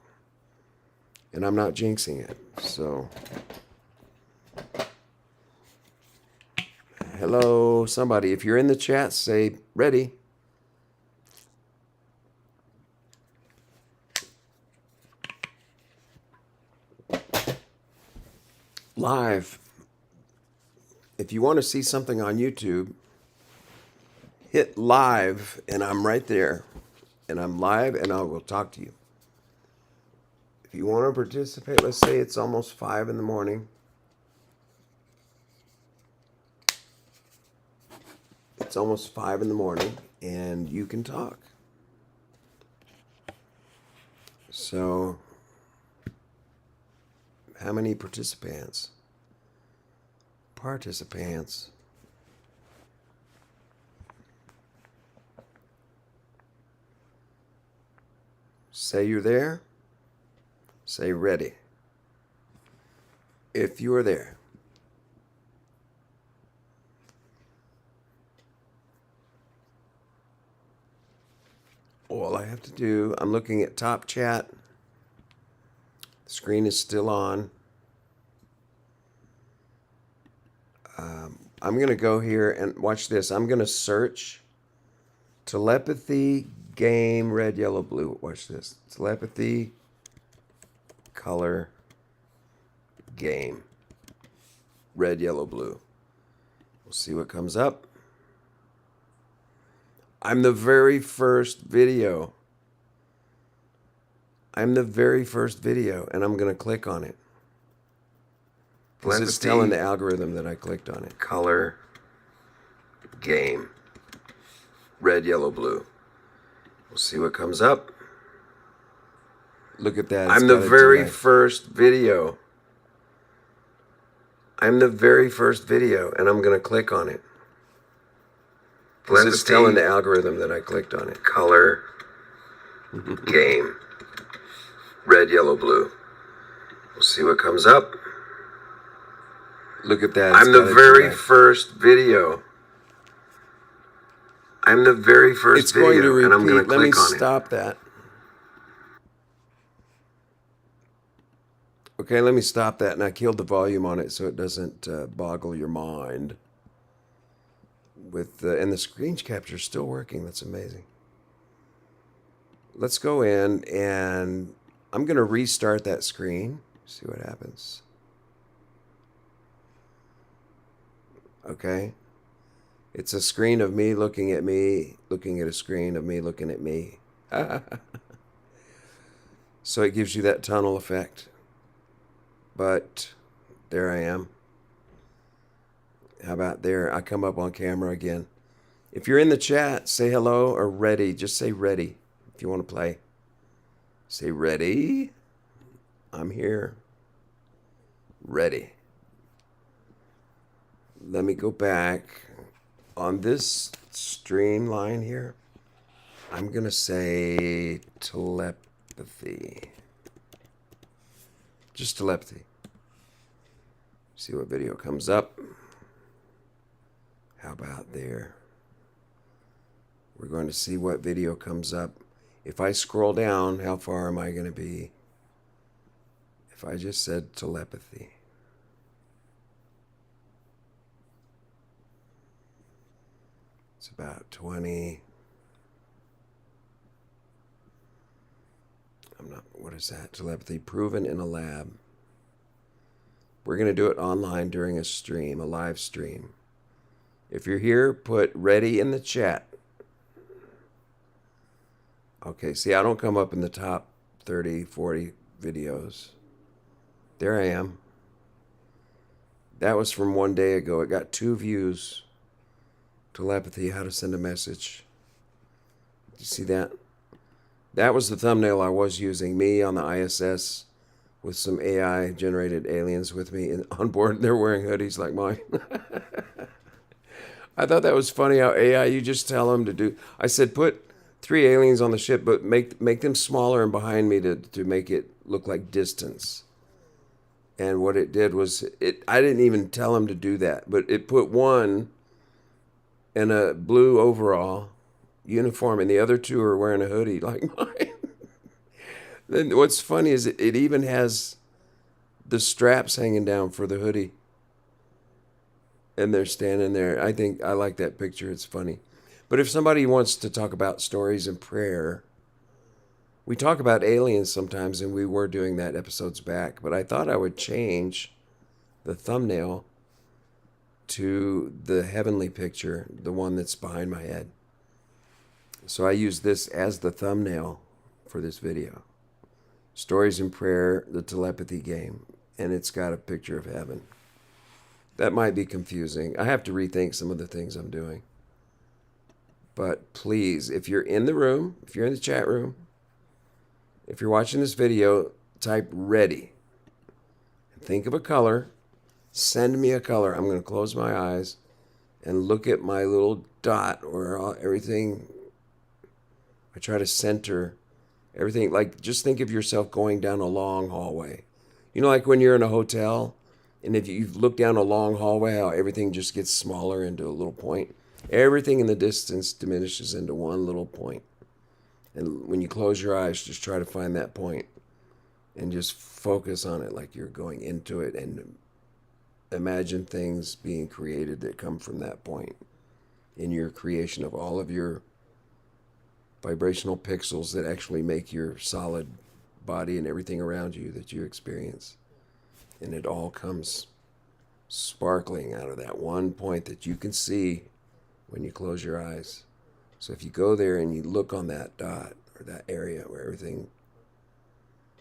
Speaker 1: and I'm not jinxing it. So, hello, somebody. If you're in the chat, say ready. Live. If you want to see something on YouTube, hit live, and I'm right there. And I'm live, and I will talk to you. If you want to participate, let's say it's almost 5 in the morning. It's almost 5 in the morning, and you can talk. So, how many participants? Say you're there. Say ready. If you are there. All I have to do, I'm looking at top chat. The screen is still on. I'm going to go here and watch this. I'm going to search telepathy game red, yellow, blue. Watch this. Telepathy color game red, yellow, blue. We'll see what comes up. I'm the very first video. And I'm going to click on it. Because it's telling the algorithm that I clicked on it. Color game red, yellow, blue. We'll see what comes up. Look at that. I'm the very first video. And I'm going to click on it. Because it's telling the algorithm that I clicked on it. Color game red, yellow, blue. We'll see what comes up. Look at that.
Speaker 7: I'm the very first video. I'm the very first
Speaker 1: It's going to
Speaker 7: video, and I'm going
Speaker 1: repeat.
Speaker 7: to
Speaker 1: Let me
Speaker 7: click on it.
Speaker 1: stop that. Okay, let me stop that. And I killed the volume on it so it doesn't boggle your mind. And the screen capture is still working. That's amazing. Let's go in, and I'm going to restart that screen. See what happens. Okay. It's a screen of me, looking at a screen of me looking at me. So it gives you that tunnel effect. But there I am. How about there? I come up on camera again. If you're in the chat, say hello or ready. Just say ready if you want to play. Say ready. I'm here. Ready. Let me go back. On this streamline here, I'm going to say telepathy. Just telepathy. See what video comes up. How about there? We're going to see what video comes up. If I scroll down, how far am I going to be? If I just said telepathy. It's about 20. What is that? Telepathy proven in a lab. We're going to do it online during a stream, a live stream. If you're here, put ready in the chat. Okay, see, I don't come up in the top 30, 40 videos. There I am. That was from one day ago. It got 2 views. Telepathy, how to send a message. Did you see that? That was the thumbnail I was using. Me on the ISS with some AI generated aliens with me on board. They're wearing hoodies like mine. I thought that was funny how AI, you just tell them to do. I said, put 3 aliens on the ship, but make them smaller and behind me to make it look like distance. And what it did was, I didn't even tell him to do that, but it put one in a blue overall uniform, and the other 2 are wearing a hoodie like mine. Then what's funny is it even has the straps hanging down for the hoodie. And they're standing there. I like that picture. It's funny. But if somebody wants to talk about stories and prayer, we talk about aliens sometimes, and we were doing that episodes back. But I thought I would change the thumbnail to the heavenly picture, the one that's behind my head. So I use this as the thumbnail for this video. Stories and Prayer, the telepathy game. And it's got a picture of heaven. That might be confusing. I have to rethink some of the things I'm doing. But please, if you're in the room, if you're in the chat room, if you're watching this video, type ready. Think of a color. Send me a color. I'm going to close my eyes and look at my little dot where everything, I try to center everything. Like, just think of yourself going down a long hallway. You know, like when you're in a hotel, and if you look down a long hallway, how everything just gets smaller into a little point. Everything in the distance diminishes into one little point. And when you close your eyes, just try to find that point and just focus on it like you're going into it, and imagine things being created that come from that point in your creation of all of your vibrational pixels that actually make your solid body and everything around you that you experience. And it all comes sparkling out of that one point that you can see when you close your eyes. So if you go there and you look on that dot or that area where everything,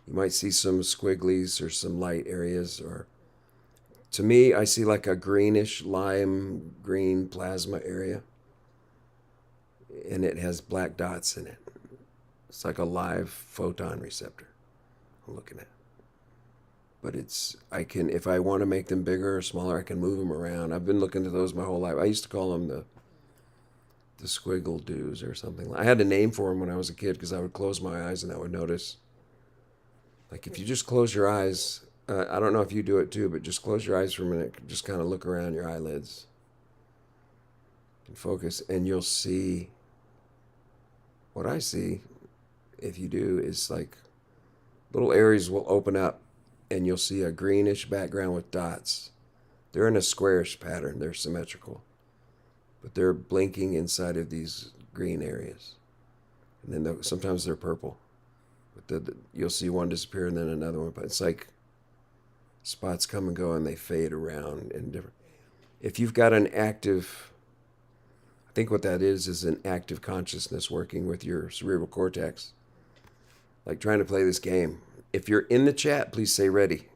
Speaker 1: you might see some squigglies or some light areas, or to me, I see like a greenish lime green plasma area, and it has black dots in it. It's like a live photon receptor I'm looking at. But if I want to make them bigger or smaller, I can move them around. I've been looking at those my whole life. I used to call them the squiggle doos or something. I had a name for them when I was a kid because I would close my eyes and I would notice. Like if you just close your eyes I don't know if you do it too, but just close your eyes for a minute. Just kind of look around your eyelids and focus, and you'll see what I see. If you do, is like little areas will open up, and you'll see a greenish background with dots. They're in a squarish pattern. They're symmetrical, but they're blinking inside of these green areas. And then sometimes they're purple. But you'll see one disappear and then another one. But it's like spots come and go, and they fade around and different. If you've got an active, I think what that is an active consciousness working with your cerebral cortex, like trying to play this game. If you're in the chat, please say ready.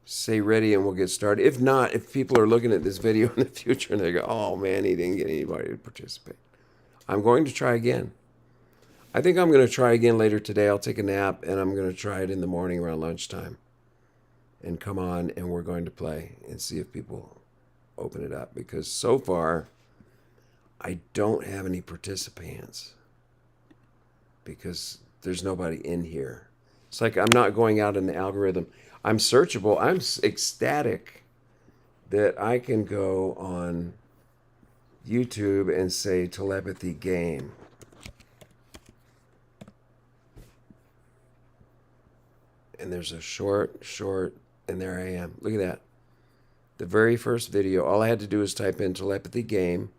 Speaker 1: Say ready, and we'll get started. If not, if people are looking at this video in the future and they go, oh man, he didn't get anybody to participate, I'm going to try again. I think I'm going to try again later today. I'll take a nap, and I'm going to try it in the morning around lunchtime and come on, and we're going to play and see if people open it up, because so far I don't have any participants because there's nobody in here. It's like I'm not going out in the algorithm. I'm searchable. I'm ecstatic that I can go on YouTube and say telepathy game. And there's a short, and there I am. Look at that. The very first video, all I had to do was type in telepathy game.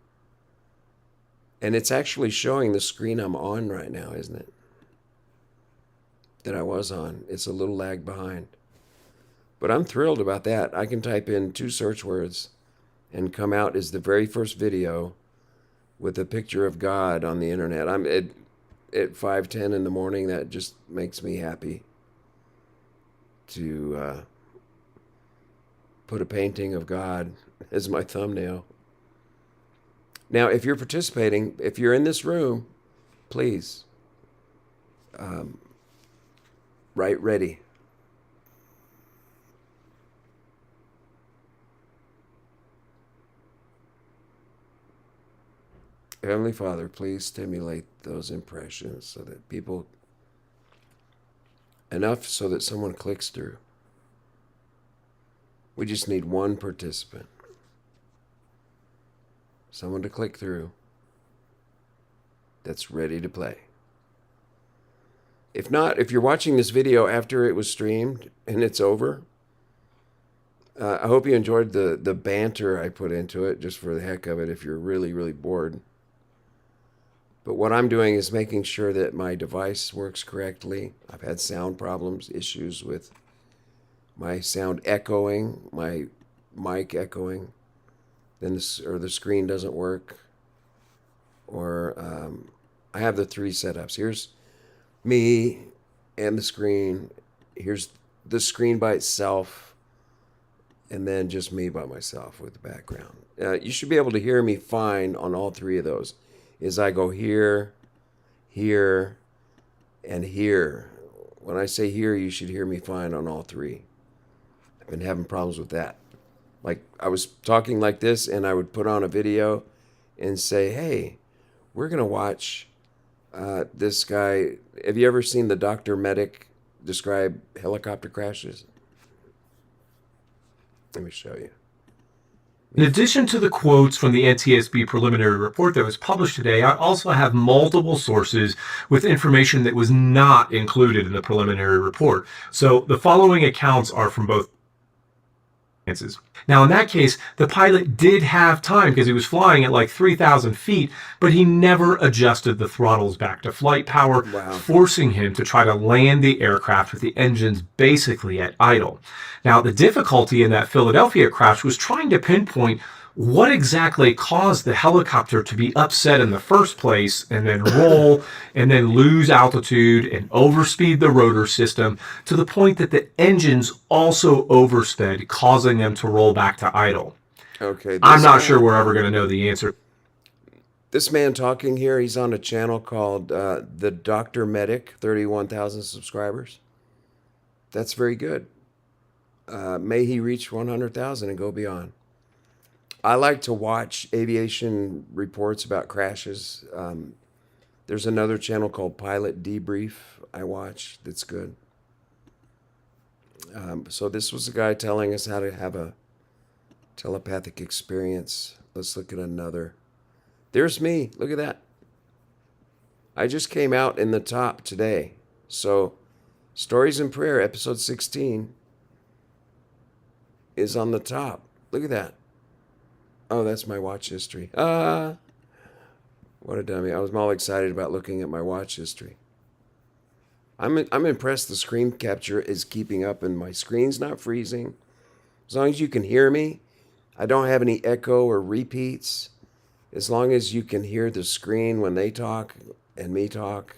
Speaker 1: And it's actually showing the screen I'm on right now, isn't it? That I was on. It's a little lag behind. But I'm thrilled about that. I can type in 2 search words and come out as the very first video with a picture of God on the internet. I'm at 5:10 in the morning. That just makes me happy to put a painting of God as my thumbnail. Now, if you're participating, if you're in this room, please write ready. Heavenly Father, please stimulate those impressions so that people, enough so that someone clicks through. We just need one participant. Someone to click through that's ready to play. If not, if you're watching this video after it was streamed and it's over, I hope you enjoyed the banter I put into it just for the heck of it if you're really, really bored. But what I'm doing is making sure that my device works correctly. I've had sound problems, issues with my sound echoing, my mic echoing, then the screen doesn't work. Or I have the 3 setups. Here's me and the screen. Here's the screen by itself, and then just me by myself with the background. You should be able to hear me fine on all 3 of those. As I go here, here, and here. When I say here, you should hear me fine on all 3. I've been having problems with that. Like, I was talking like this, and I would put on a video and say, hey, we're going to watch this guy. Have you ever seen the Dr. Medic describe helicopter crashes? Let me show you.
Speaker 8: In addition to the quotes from the NTSB preliminary report that was published today, I also have multiple sources with information that was not included in the preliminary report. So the following accounts are from both instances. Now, in that case, the pilot did have time because he was flying at like 3,000 feet, but he never adjusted the throttles back to flight power, forcing him to try to land the aircraft with the engines basically at idle. Now, the difficulty in that Philadelphia crash was trying to pinpoint what exactly caused the helicopter to be upset in the first place and then roll and then lose altitude and overspeed the rotor system to the point that the engines also oversped, causing them to roll back to idle.
Speaker 1: Okay.
Speaker 8: I'm not sure we're ever going to know the answer.
Speaker 1: This man talking here, he's on a channel called the Dr. Medic, 31,000 subscribers. That's very good. May he reach 100,000 and go beyond. I like to watch aviation reports about crashes. There's another channel called Pilot Debrief I watch that's good. So this was a guy telling us how to have a telepathic experience. Let's look at another. There's me. Look at that. I just came out in the top today. So Stories in Prayer, episode 16, is on the top. Look at that. Oh, that's my watch history. What a dummy. I was all excited about looking at my watch history. I'm impressed the screen capture is keeping up and my screen's not freezing. As long as you can hear me, I don't have any echo or repeats. As long as you can hear the screen when they talk and me talk,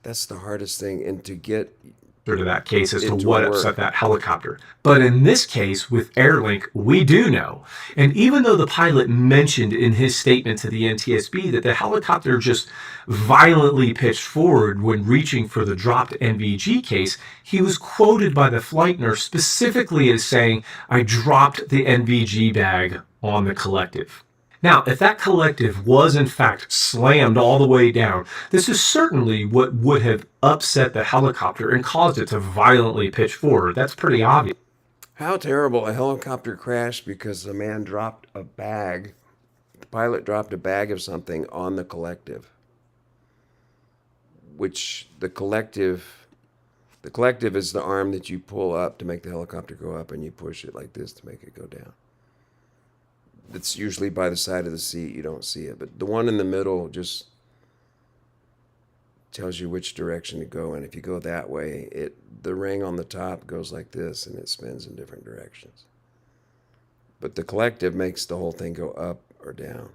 Speaker 1: that's the hardest thing. And to get
Speaker 8: to that case as to
Speaker 1: Into
Speaker 8: what
Speaker 1: work.
Speaker 8: upset that helicopter. But in this case, with Airlink, we do know. And even though the pilot mentioned in his statement to the NTSB that the helicopter just violently pitched forward when reaching for the dropped NVG case, he was quoted by the flight nurse specifically as saying, "I dropped the NVG bag on the collective." Now, if that collective was in fact slammed all the way down, this is certainly what would have upset the helicopter and caused it to violently pitch forward. That's pretty obvious.
Speaker 1: How terrible. A helicopter crashed because the man dropped a bag. The pilot dropped a bag of something on the collective. Which the collective is the arm that you pull up to make the helicopter go up, and you push it like this to make it go down. It's usually by the side of the seat. You don't see it. But the one in the middle just tells you which direction to go in. If you go that way, the ring on the top goes like this, and it spins in different directions. But the collective makes the whole thing go up or down,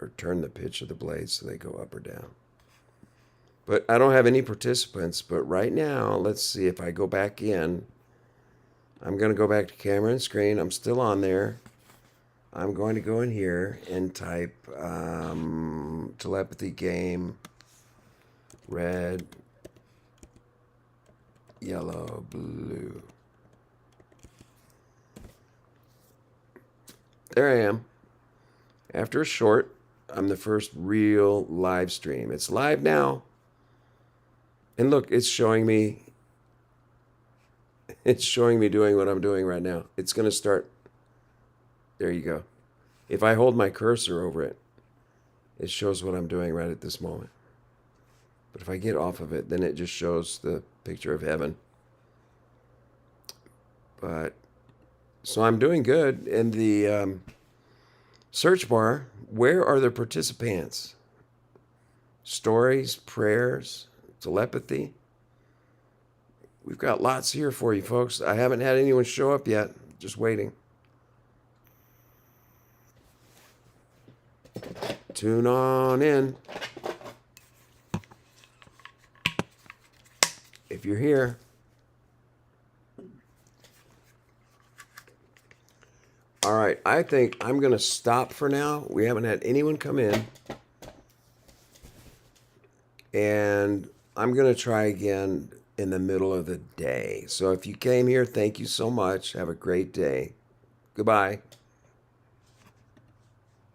Speaker 1: or turn the pitch of the blades so they go up or down. But I don't have any participants. But right now, let's see if I go back in. I'm going to go back to camera and screen. I'm still on there. I'm going to go in here and type telepathy game, red, yellow, blue. There I am. After a short, I'm the first real live stream. It's live now. And look, it's showing me doing what I'm doing right now. It's going to start. There you go. If I hold my cursor over it, it shows what I'm doing right at this moment. But if I get off of it, then it just shows the picture of heaven. But so I'm doing good. In the search bar, where are the participants? Stories, prayers, telepathy. We've got lots here for you, folks. I haven't had anyone show up yet. Just waiting. Tune on in. If you're here. All right, I think I'm going to stop for now. We haven't had anyone come in. And I'm going to try again in the middle of the day. So if you came here, thank you so much. Have a great day. Goodbye.